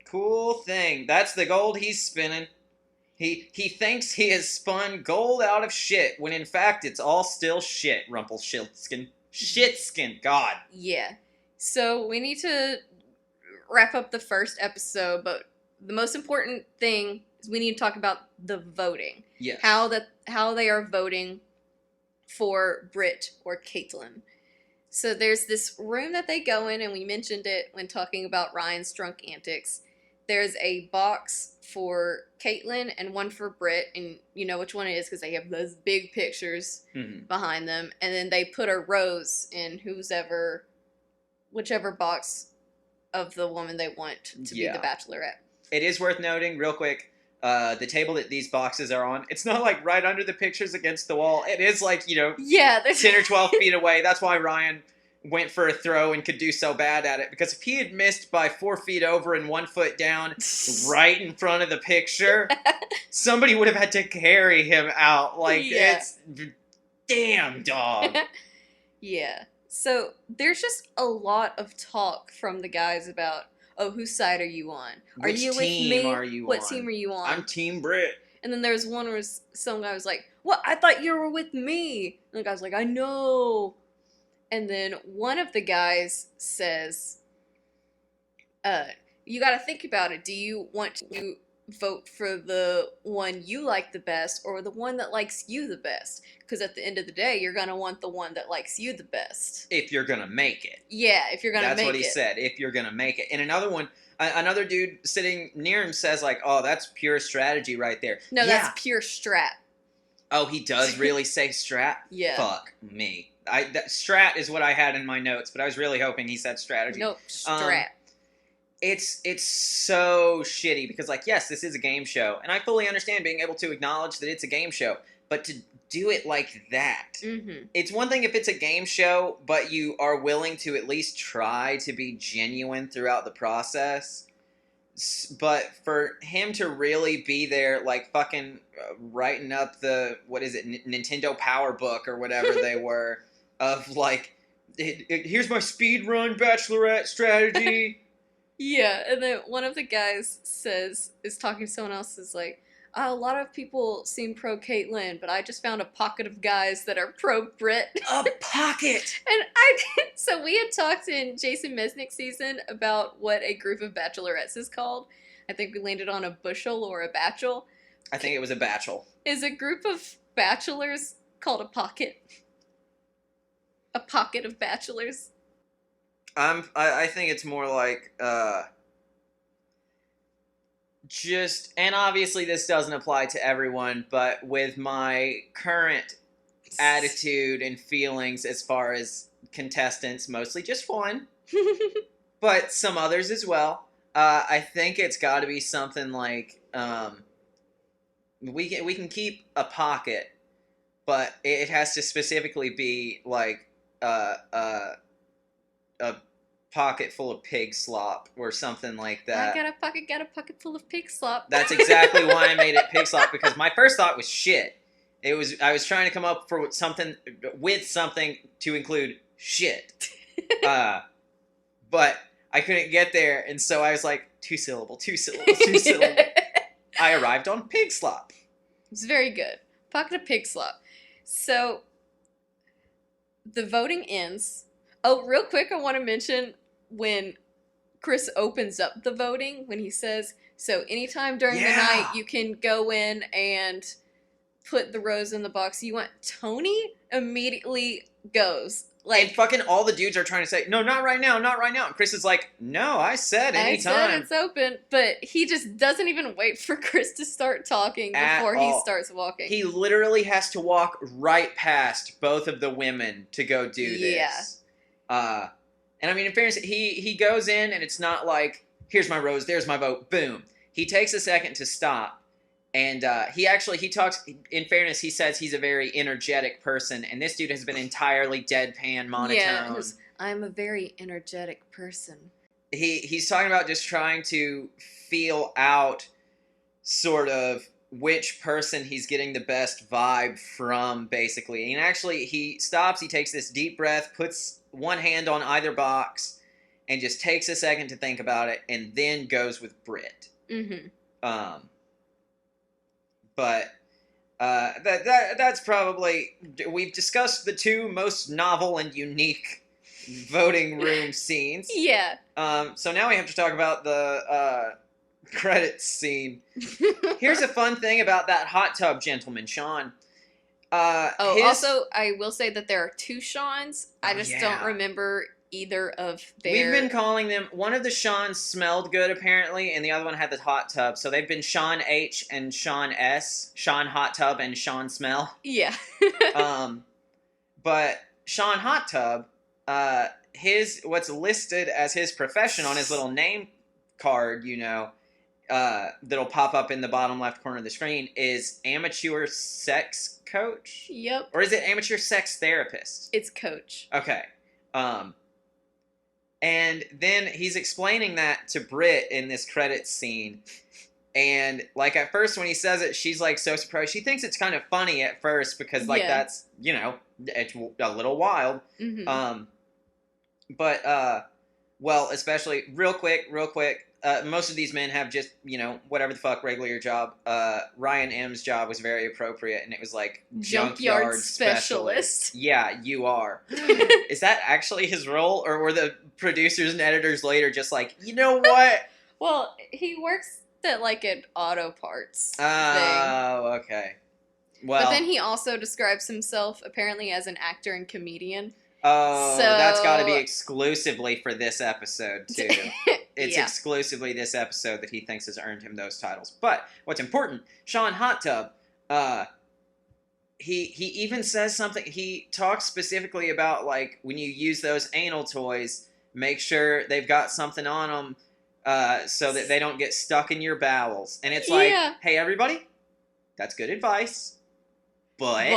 Cool thing. That's the gold he's spinning. He thinks he has spun gold out of shit, when in fact it's all still shit, Rumpelshitskin. Shitskin, God. Yeah. So we need to wrap up the first episode, but the most important thing is we need to talk about the voting. Yes. How they are voting for Britt or Kaitlyn. So there's this room that they go in, and we mentioned it when talking about Ryan's drunk antics. There's a box for Kaitlyn and one for Britt, and you know which one it is because they have those big pictures behind them. And then they put a rose in whichever box of the woman they want to be the Bachelorette. It is worth noting, real quick, the table that these boxes are on, it's not like right under the pictures against the wall. It is like, 10 or 12 feet away. That's why Ryan went for a throw and could do so bad at it, because if he had missed by 4 feet over and 1 foot down right in front of the picture, somebody would have had to carry him out. Like, it's damn, dog. Yeah. So there's just a lot of talk from the guys about, oh, whose side are you on? Are Which you with team me? are you What on? team are you on? I'm Team Britt. And then there's one where some guy was like, what? I thought you were with me. And the guy's like, I know. And then one of the guys says, you got to think about it. Do you want to vote for the one you like the best or the one that likes you the best? Because at the end of the day, you're going to want the one that likes you the best. If you're going to make it. Yeah, if you're going to make it. That's what he said, if you're going to make it. And another one, another dude sitting near him says, like, oh, that's pure strategy right there. No, that's pure strat. Oh, he does really say strat? Yeah. Fuck me. Strat is what I had in my notes, but I was really hoping he said strategy. Nope, strat. It's so shitty because, like, yes, this is a game show, and I fully understand being able to acknowledge that it's a game show, but to do it like that. Mm-hmm. It's one thing if it's a game show, but you are willing to at least try to be genuine throughout the process. But for him to really be there, like, fucking writing up the, what is it, Nintendo Power Book or whatever they were, of, like, here's my speed run Bachelorette strategy. Yeah, and then one of the guys is talking to someone else, is like, a lot of people seem pro Kaitlyn, but I just found a pocket of guys that are pro Britt. A pocket! And so we had talked in Jason Mesnick's season about what a group of bachelorettes is called. I think we landed on a bushel or a bachelor. I think it was a bachelor. Is a group of bachelors called a pocket? A pocket of bachelors? I think it's more like, and obviously this doesn't apply to everyone, but with my current attitude and feelings as far as contestants, mostly just one, but some others as well, I think it's got to be something like, we can keep a pocket, but it has to specifically be like a pocket full of pig slop or something like that. I got a pocket full of pig slop. That's exactly why I made it pig slop, because my first thought was shit. I was trying to come up with something to include shit. But I couldn't get there, and so I was like, 2 syllable. I arrived on pig slop. It's very good. Pocket of pig slop. So, the voting ends. Oh, real quick, I want to mention when Chris opens up the voting, when he says, so anytime during the night you can go in and put the rose in the box you want. Tony immediately goes. Like, and fucking all the dudes are trying to say, no, not right now. And Chris is like, no, I said anytime. I said it's open, but he just doesn't even wait for Chris to start talking before he starts walking. He literally has to walk right past both of the women to go do this. Yeah. And I mean, in fairness, he goes in and it's not like, here's my rose, there's my vote, boom. He takes a second to stop. And he talks, in fairness, he says he's a very energetic person, and this dude has been entirely deadpan, monotone. Yeah, I'm a very energetic person. He's talking about just trying to feel out sort of which person he's getting the best vibe from, basically. And actually, he stops, he takes this deep breath, puts one hand on either box, and just takes a second to think about it, and then goes with Britt. Mm-hmm. But that's probably, we've discussed the 2 most novel and unique voting room scenes. Yeah. So now we have to talk about the credits scene. Here's a fun thing about that hot tub gentleman, Sean. Also, I will say that there are 2 Seans. I just don't remember either of their... We've been calling them... One of the Seans smelled good, apparently, and the other one had the hot tub. So they've been Sean H. and Sean S. Sean Hot Tub and Sean Smell. Yeah. But Sean Hot Tub, what's listed as his profession on his little name card, that'll pop up in the bottom left corner of the screen, is amateur sex coach? Yep. Or is it amateur sex therapist? It's coach. Okay. And then he's explaining that to Britt in this credits scene. And, like, at first when he says it, she's, like, so surprised. She thinks it's kind of funny at first because, like, that's, it's a little wild. Mm-hmm. Well, especially, real quick, most of these men have just, whatever the fuck, regular job. Ryan M's job was very appropriate, and it was like junkyard specialist. Yeah, you are. Is that actually his role, or were the producers and editors later just like, you know what? Well, he works at like an auto parts thing. Oh, okay. Well, but then he also describes himself apparently as an actor and comedian. Oh, so that's got to be exclusively for this episode, too. It's exclusively this episode that he thinks has earned him those titles. But what's important, Sean Hot Tub, he even says something. He talks specifically about, like, when you use those anal toys, make sure they've got something on them so that they don't get stuck in your bowels. And it's like, hey, everybody, that's good advice. But...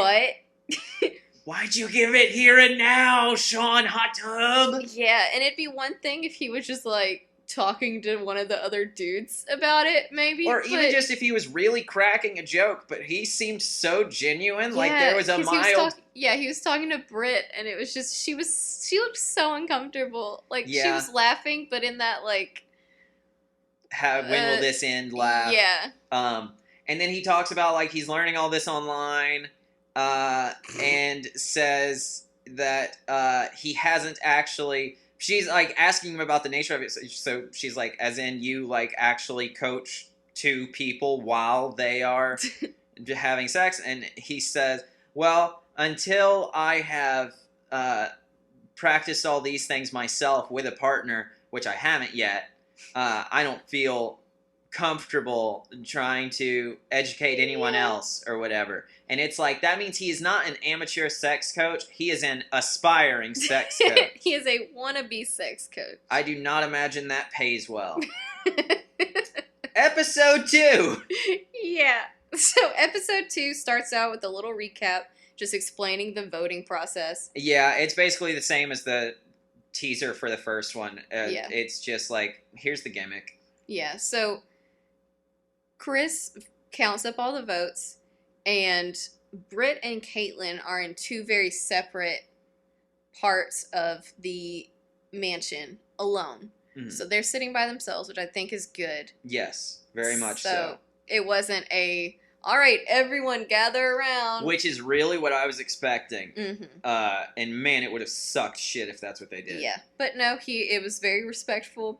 Why'd you give it here and now, Sean Hot Tub? Yeah, and it'd be one thing if he was just, like, talking to one of the other dudes about it, maybe. Or even just if he was really cracking a joke, but he seemed so genuine, like there was a mild... he was talking to Britt, and it was just, she looked so uncomfortable. Like, she was laughing, but in that, like... when will this end laugh? Yeah. And then he talks about, like, he's learning all this online... and says that he hasn't actually... She's, like, asking him about the nature of it. So she's like, as in you, like, actually coach 2 people while they are having sex? And he says, well, until I have practiced all these things myself with a partner, which I haven't yet, I don't feel comfortable trying to educate anyone else or whatever. And it's like, that means he is not an amateur sex coach. He is an aspiring sex coach. He is a wannabe sex coach. I do not imagine that pays well. Episode 2. Yeah. So episode 2 starts out with a little recap, just explaining the voting process. Yeah, it's basically the same as the teaser for the first one. Yeah. It's just like, here's the gimmick. Yeah, so Chris counts up all the votes, and Britt and Kaitlyn are in 2 very separate parts of the mansion alone. Mhm. So they're sitting by themselves, which I think is good. Yes, very much so. It wasn't all right, everyone gather around. Which is really what I was expecting. Mm-hmm. And man, it would have sucked shit if that's what they did. Yeah, but no, it was very respectful.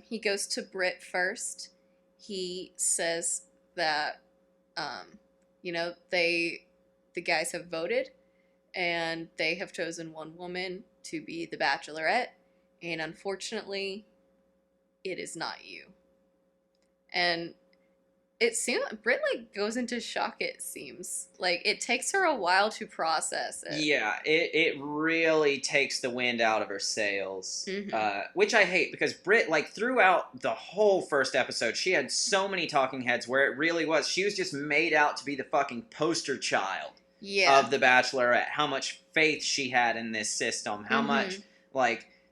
He goes to Britt first. He says that, the guys have voted, and they have chosen one woman to be the Bachelorette, and unfortunately, it is not you. And it seems Britt goes into shock. It seems like it takes her a while to process it. Yeah, it really takes the wind out of her sails, which I hate because Britt, throughout the whole first episode, she had so many talking heads where it really was. She was just made out to be the fucking poster child of the Bachelorette. How much faith she had in this system. How much,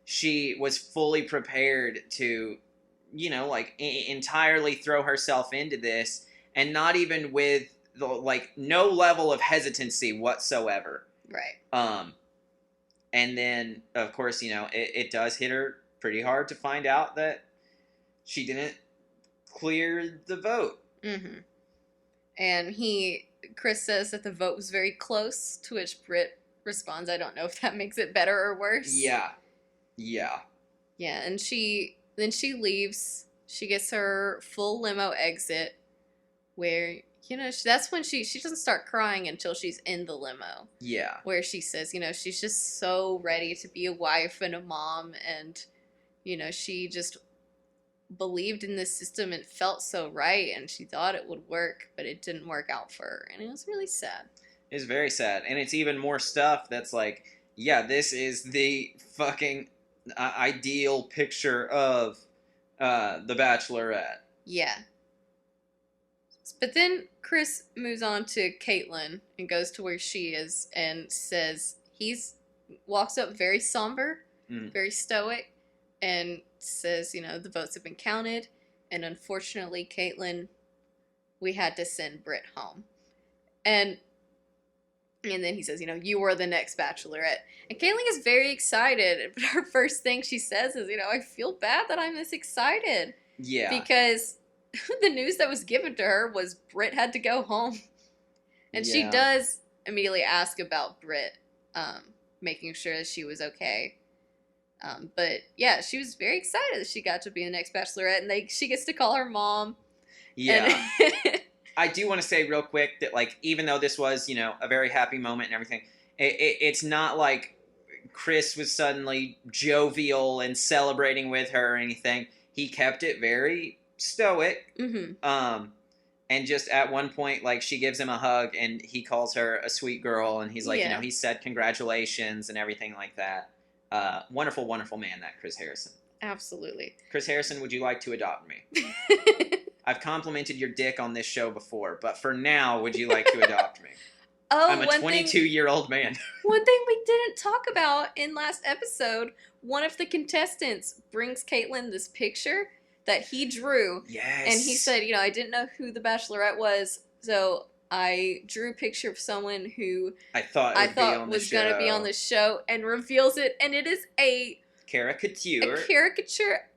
she was fully prepared to, entirely throw herself into this, and not even with no level of hesitancy whatsoever. Right. And then of course, it does hit her pretty hard to find out that she didn't clear the vote. Mm-hmm. And Chris says that the vote was very close, to which Britt responds, I don't know if that makes it better or worse. Yeah, and then she leaves. She gets her full limo exit, where, that's when she doesn't start crying until she's in the limo. Yeah. Where she says, she's just so ready to be a wife and a mom, and, she just believed in this system and felt so right, and she thought it would work, but it didn't work out for her, and it was really sad. It's very sad, and it's even more stuff that's this is the fucking ideal picture of the Bachelorette. Yeah. But then Chris moves on to Kaitlyn and goes to where she is and says, walks up very somber, very stoic, and says, the votes have been counted, and unfortunately, Kaitlyn, we had to send Britt home. And then he says, you were the next Bachelorette. And Kaitlyn is very excited. But her first thing she says is, I feel bad that I'm this excited. Yeah. Because the news that was given to her was Britt had to go home. And she does immediately ask about Britt, making sure that she was okay. But yeah, she was very excited that she got to be the next Bachelorette. And she gets to call her mom. Yeah. I do want to say real quick that, even though this was, a very happy moment and everything, it's not like Chris was suddenly jovial and celebrating with her or anything. He kept it very stoic. Mm-hmm. And just at one point, she gives him a hug and he calls her a sweet girl. And he's he said congratulations and everything like that. Wonderful, wonderful man, that Chris Harrison. Absolutely. Chris Harrison, would you like to adopt me? I've complimented your dick on this show before, but for now, would you like to adopt me? I'm a 22-year-old man. One thing we didn't talk about in last episode, one of the contestants brings Kaitlyn this picture that he drew. Yes. And he said, I didn't know who the Bachelorette was, so I drew a picture of someone who I thought was going to be on the show, and reveals it, and it is a caricature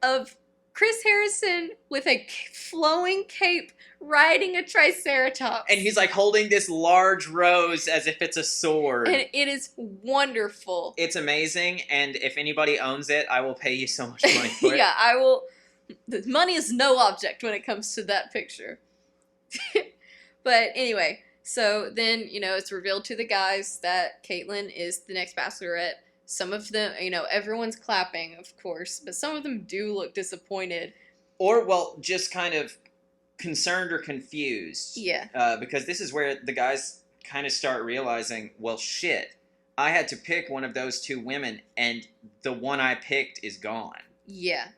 of Chris Harrison with a flowing cape riding a triceratops. And he's holding this large rose as if it's a sword. And it is wonderful. It's amazing, and if anybody owns it, I will pay you so much money for it. Yeah, I will. The money is no object when it comes to that picture. But anyway, so then, it's revealed to the guys that Kaitlyn is the next Bachelorette. Some of them, everyone's clapping, of course, but some of them do look disappointed. Or, just kind of concerned or confused. Yeah. Because this is where the guys kind of start realizing, well, shit, I had to pick one of those 2 women, and the one I picked is gone. Yeah.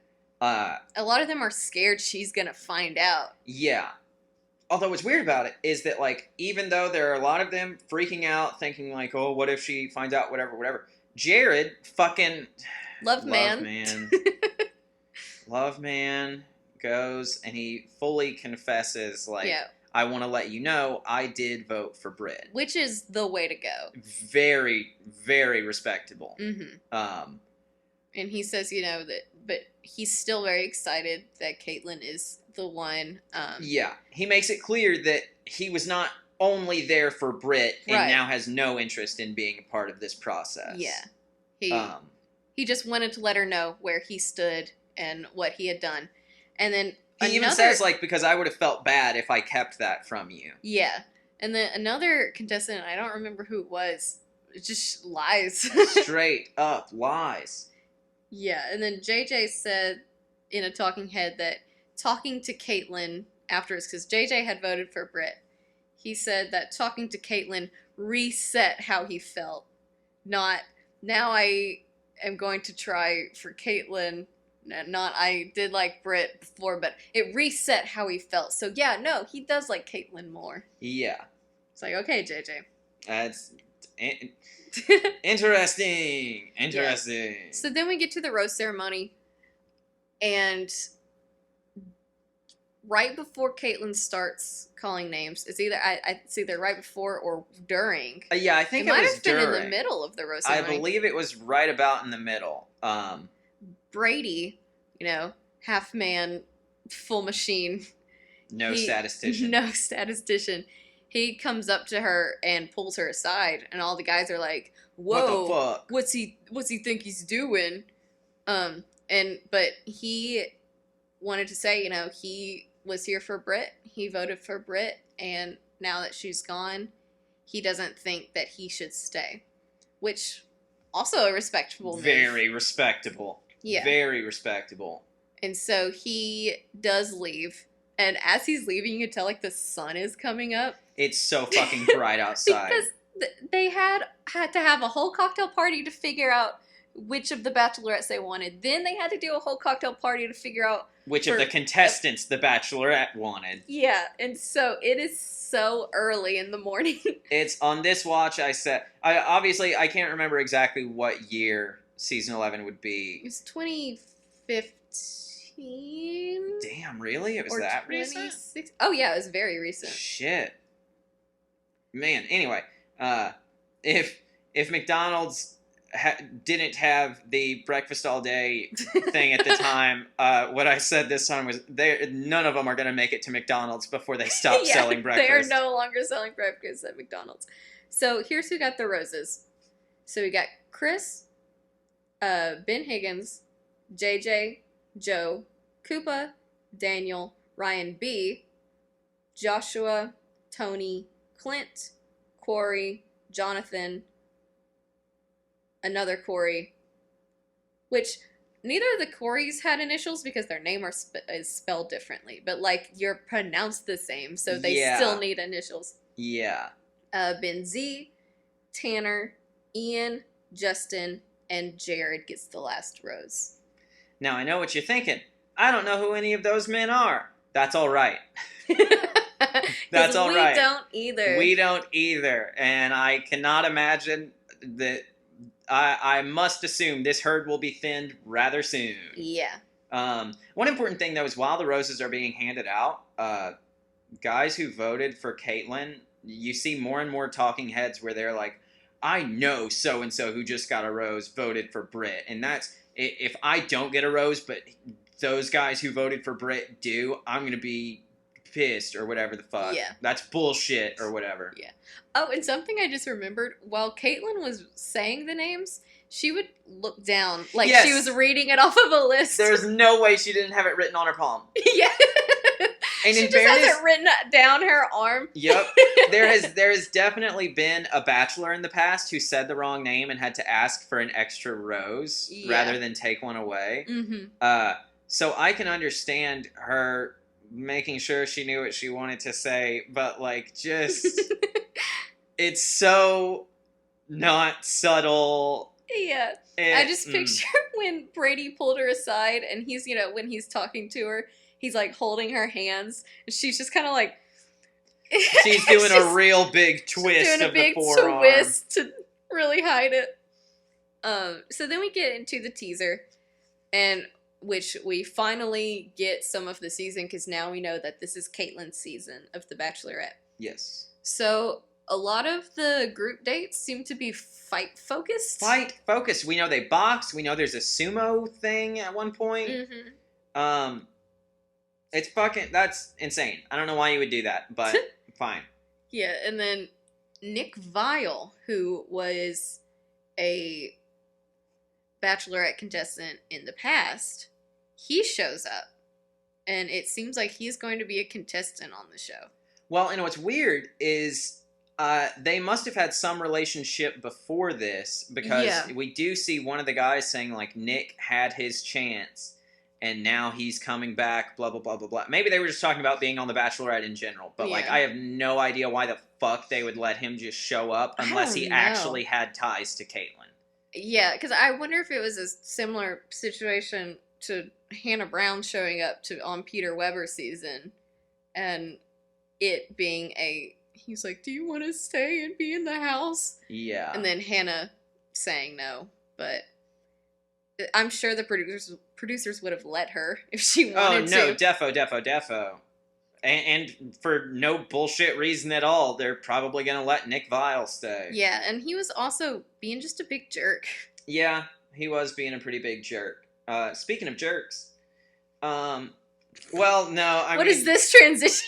A lot of them are scared she's going to find out. Yeah. although what's weird about it is that, like, even though there are a lot of them freaking out, thinking, like, oh, what if she finds out, whatever. Jared, fucking... Love man. Love man goes, and he fully confesses, like, I want to let you know I did vote for Britt. Which is the way to go. Very, very respectable. Mm-hmm. And he says, but he's still very excited that Kaitlyn is the one. Yeah. He makes it clear that he was not only there for Britt and now has no interest in being a part of this process. Yeah. He just wanted to let her know where he stood and what he had done. And then he even says, like, because I would have felt bad if I kept that from you. Yeah. And then another contestant, I don't remember who it was, it just lies. Straight up lies. Yeah, and then JJ said in a talking head that talking to Kaitlyn afterwards, because JJ had voted for Britt, he said that talking to Kaitlyn reset how he felt. Not, now I am going to try for Kaitlyn, not I did like Britt before, but it reset how he felt. So yeah, no, he does like Kaitlyn more. Yeah. It's like, okay, JJ. That's interesting. Yeah. So then we get to the rose ceremony, and right before Kaitlyn starts calling names, it's either right before or during. Yeah, I think it might was have been during. in the middle of the rose ceremony. I believe it was right about in the middle. Brady, half man, full machine. No statistician. No statistician. He comes up to her and pulls her aside, and all the guys are like, "Whoa, what the fuck? What's he think he's doing?" But he wanted to say, he was here for Britt. He voted for Britt, and now that she's gone, he doesn't think that he should stay, which also a respectable move. Very respectable. Yeah, very respectable. And so he does leave, and as he's leaving, you can tell like the sun is coming up. It's so fucking bright outside. Because they had to have a whole cocktail party to figure out which of the bachelorettes they wanted. Then they had to do a whole cocktail party to figure out which of the contestants the bachelorette wanted. Yeah, and so it is so early in the morning. It's on this watch. I I can't remember exactly what year season 11 would be. It was 2015. Damn, really? It was that recent? Oh yeah, it was very recent. Shit. Man, anyway, if McDonald's didn't have the breakfast all day thing at the time, what I said this time was none of them are going to make it to McDonald's before they stop selling breakfast. They are no longer selling breakfast at McDonald's. So here's who got the roses. So we got Chris, Ben Higgins, JJ, Joe, Koopa, Daniel, Ryan B, Joshua, Tony, Clint, Corey, Jonathan, another Corey, which neither of the Coreys had initials because their name is spelled differently, but like you're pronounced the same, so they still need initials. Yeah. Ben Z, Tanner, Ian, Justin, and Jared gets the last rose. Now I know what you're thinking. I don't know who any of those men are. That's all right. That's all right. We don't either. And I cannot imagine that. I must assume this herd will be thinned rather soon. Yeah. One important thing, though, is while the roses are being handed out, guys who voted for Kaitlyn, you see more and more talking heads where they're like, I know so-and-so who just got a rose voted for Britt. And that's, if I don't get a rose, but those guys who voted for Britt do, I'm going to be pissed or whatever the fuck. Yeah. That's bullshit or whatever. Yeah. Oh, and something I just remembered, while Kaitlyn was saying the names, she would look down like she was reading it off of a list. There's no way she didn't have it written on her palm. Yeah. And she just has it written down her arm. Yep. There has definitely been a bachelor in the past who said the wrong name and had to ask for an extra rose rather than take one away. Mm-hmm. So I can understand her making sure she knew what she wanted to say, but like just it's so not subtle. Yeah. I just picture when Brady pulled her aside and he's, when he's talking to her, he's like holding her hands and she's just kind of like She's doing She's a real big twist doing a of big the forearm. twist to really hide it. So then we get into the teaser, and which we finally get some of the season because now we know that this is Kaitlyn's season of The Bachelorette. Yes. So a lot of the group dates seem to be fight focused. Fight focused. We know they box. We know there's a sumo thing at one point. Mm-hmm. It's fucking. That's insane. I don't know why you would do that, but fine. Yeah, and then Nick Viall, who was a Bachelorette contestant in the past, he shows up, and it seems like he's going to be a contestant on the show. Well, and what's weird is they must have had some relationship before this, because we do see one of the guys saying, like, Nick had his chance, and now he's coming back, blah, blah, blah, blah, blah. Maybe they were just talking about being on The Bachelorette in general, but, like, I have no idea why the fuck they would let him just show up unless he actually had ties to Kaitlyn. Yeah, because I wonder if it was a similar situation to Hannah Brown showing up on Peter Weber's season, and it being he's like, do you want to stay and be in the house? Yeah. And then Hannah saying no, but I'm sure the producers would have let her if she wanted to. Oh, no, defo. And for no bullshit reason at all, they're probably going to let Nick Viall stay. Yeah, and he was also being just a big jerk. Yeah, he was being a pretty big jerk. Speaking of jerks, well, no, I mean... What is this transition?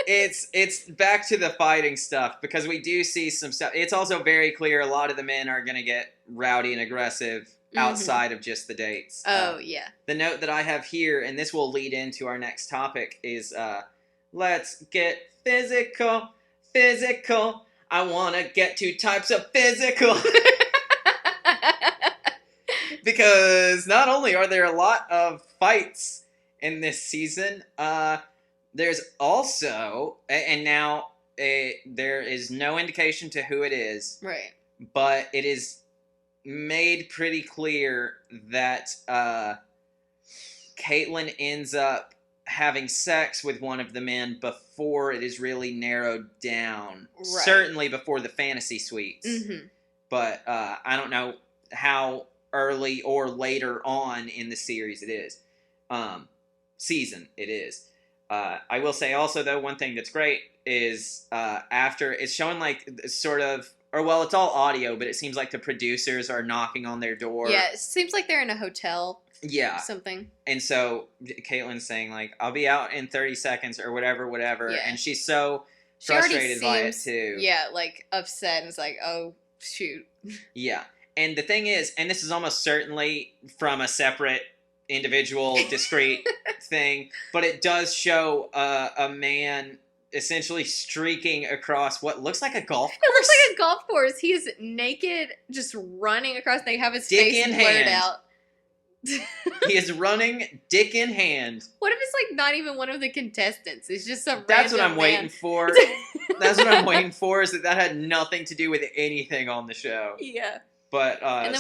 It's back to the fighting stuff, because we do see some stuff. It's also very clear a lot of the men are going to get rowdy and aggressive outside of just the dates. Oh, yeah. The note that I have here, and this will lead into our next topic, is let's get physical. I want to get 2 types of physical. Because not only are there a lot of fights in this season, there's also, and now there is no indication to who it is. Right. But it is made pretty clear that Kaitlyn ends up having sex with one of the men before it is really narrowed down. Right. Certainly before the fantasy suites. Mm-hmm. But I don't know how early or later on in the series it is. Season it is. I will say also, though, one thing that's great is after it's showing, like, sort of, or well, it's all audio, but it seems like the producers are knocking on their door. Yeah, it seems like they're in a hotel. Yeah. Something. And so Kaitlyn's saying, like, I'll be out in 30 seconds or whatever. Yeah. And she's so frustrated by it, too. Yeah, like, upset, and it's like, oh, shoot. Yeah. And the thing is, and this is almost certainly from a separate individual, discrete thing, but it does show a man essentially streaking across what looks like a golf course. It looks like a golf course. He's naked, just running across. They have his dick face in blurred hand. out. He is running, dick in hand. What if it's like not even one of the contestants? It's just some That's random what I'm waiting for. That's what I'm waiting for, is that had nothing to do with anything on the show. Yeah. But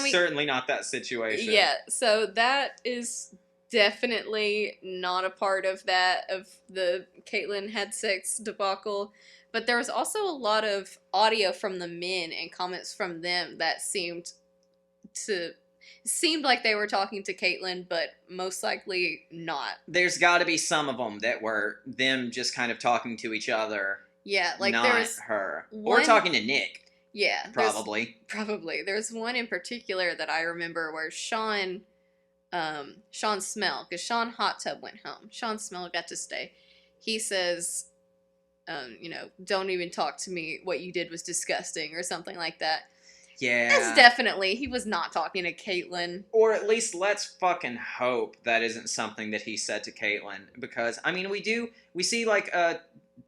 certainly not that situation. Yeah, so that is definitely not a part of the Kaitlyn had sex debacle. But there was also a lot of audio from the men and comments from them that seemed like they were talking to Kaitlyn, but most likely not. There's got to be some of them that were them just kind of talking to each other. Yeah, like not there's her. Or talking to Nick. Yeah. Probably. There's one in particular that I remember where Sean Smell, because Sean Hot Tub went home. Sean Smell got to stay. He says, don't even talk to me. What you did was disgusting, or something like that. Yeah. That's definitely, he was not talking to Kaitlyn. Or at least let's fucking hope that isn't something that he said to Kaitlyn. Because, I mean, we see like a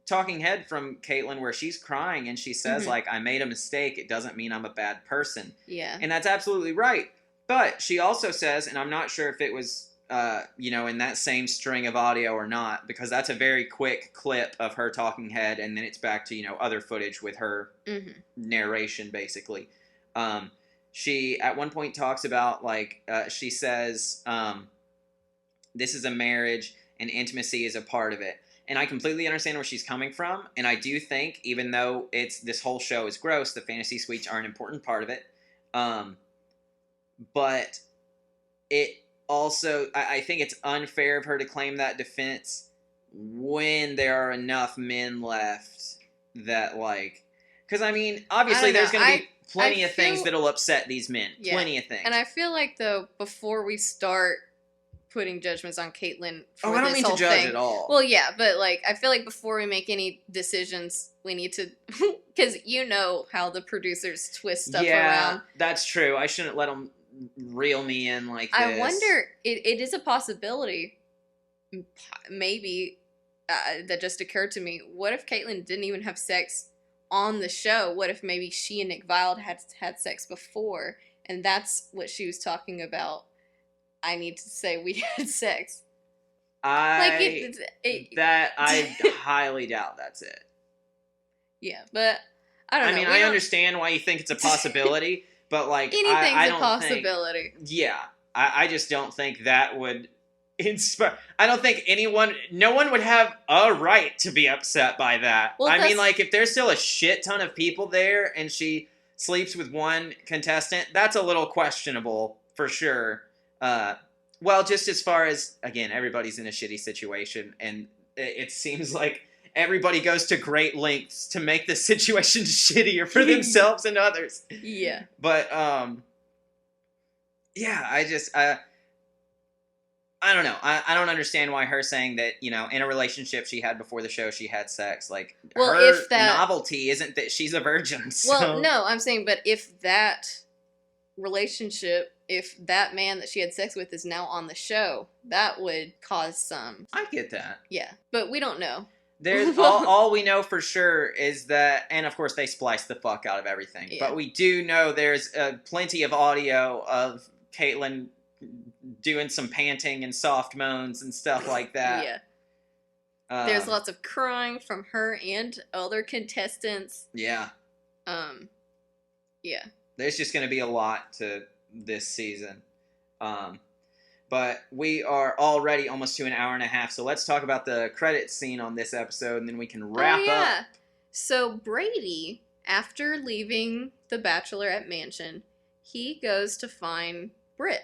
talking head from Kaitlyn where she's crying and she says, like, I made a mistake. It doesn't mean I'm a bad person. Yeah. And that's absolutely right. But she also says, and I'm not sure if it was, in that same string of audio or not, because that's a very quick clip of her talking head, and then it's back to, other footage with her narration, basically. She, at one point, talks about, like, she says, this is a marriage, and intimacy is a part of it. And I completely understand where she's coming from. And I do think, even though this whole show is gross, the fantasy suites are an important part of it. But it also, I think it's unfair of her to claim that defense when there are enough men left that, like... Because, I mean, obviously there's going to be plenty of things that'll upset these men. Yeah. Plenty of things. And I feel like, though, before we start putting judgments on Kaitlyn for I don't mean to judge at all. Well, yeah, but, like, I feel like before we make any decisions, we need to... Because you know how the producers twist stuff around. Yeah, that's true. I shouldn't let them reel me in like this. I wonder... It is a possibility, maybe, that just occurred to me. What if Kaitlyn didn't even have sex on the show? What if maybe she and Nick Wilde had sex before, and that's what she was talking about? I need to say we had sex. I highly doubt that's it. Yeah, but I don't know. I mean, I understand why you think it's a possibility, but like anything's a possibility. I just don't think that would inspire. I don't think no one would have a right to be upset by that. Well, I mean, like, if there's still a shit ton of people there and she sleeps with one contestant, that's a little questionable for sure. Well, just as far as, again, everybody's in a shitty situation, and it seems like everybody goes to great lengths to make the situation shittier for themselves and others. Yeah. But, yeah, I don't know. I don't understand why her saying that, you know, in a relationship she had before the show, she had sex. Like, well, her novelty isn't that she's a virgin. So. Well, no, I'm saying, but if that relationship, if that man that she had sex with is now on the show, that would cause some... I get that. Yeah, but we don't know. There's all we know for sure is that, and of course they splice the fuck out of everything, but we do know there's plenty of audio of Kaitlyn doing some panting and soft moans and stuff like that. Yeah. There's lots of crying from her and other contestants. Yeah. Yeah. There's just going to be a lot to this season. But we are already almost to an hour and a half, so let's talk about the credits scene on this episode, and then we can wrap up. So Brady, after leaving the Bachelorette mansion, he goes to find Britt.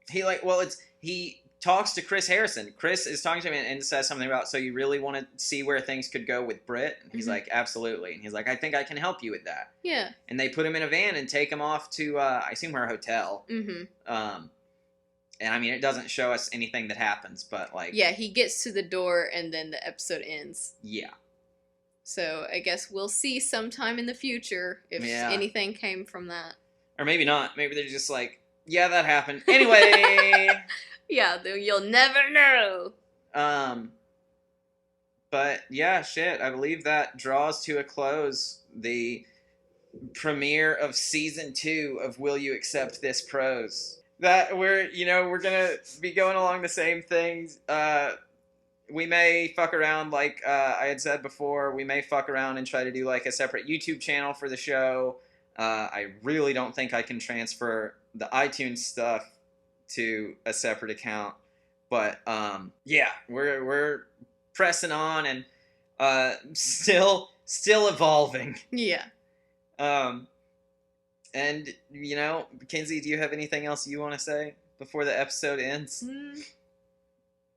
He talks to Chris Harrison. Chris is talking to him and says something about, so you really want to see where things could go with Britt? And he's like, absolutely. And he's like, I think I can help you with that. Yeah. And they put him in a van and take him off to, I assume her hotel. Mm-hmm. And I mean, it doesn't show us anything that happens, but like... Yeah, he gets to the door and then the episode ends. Yeah. So I guess we'll see sometime in the future if anything came from that. Or maybe not. Maybe they're just like, yeah, that happened. Anyway! Yeah, you'll never know. But yeah, shit. I believe that draws to a close the premiere of season 2 of Will You Accept This Prose? That we're gonna be going along the same things. We may fuck around, like I had said before. We may fuck around and try to do like a separate YouTube channel for the show. I really don't think I can transfer the iTunes stuff to a separate account, but yeah, we're pressing on and still evolving. Yeah. And Kinsey, do you have anything else you want to say before the episode ends?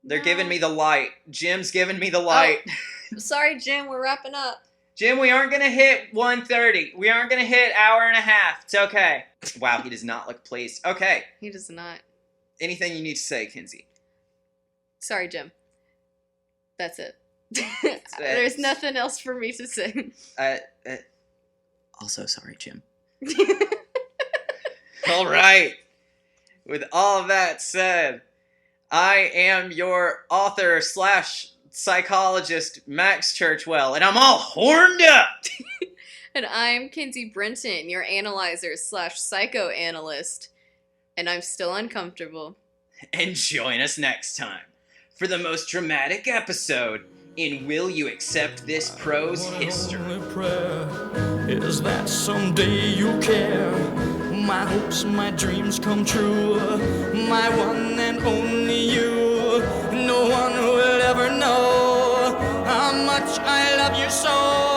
They're giving me the light. Jim's giving me the light. Oh, sorry, Jim. We're wrapping up. Jim, we aren't going to hit 1:30. We aren't going to hit hour and a half. It's okay. Wow, he does not look pleased. Okay. He does not. Anything you need to say, Kinsey? Sorry, Jim. That's it. There's nothing else for me to say. Also, sorry, Jim. All right. With all of that said, I am your author / psychologist, Max Churchwell, and I'm all horned up. And I'm Kinsey Brenton, your analyzer / psychoanalyst, and I'm still uncomfortable. And join us next time for the most dramatic episode in Will You Accept This Prose history. Is that someday you care? My hopes, my dreams come true. My one and only you. No one will ever know. so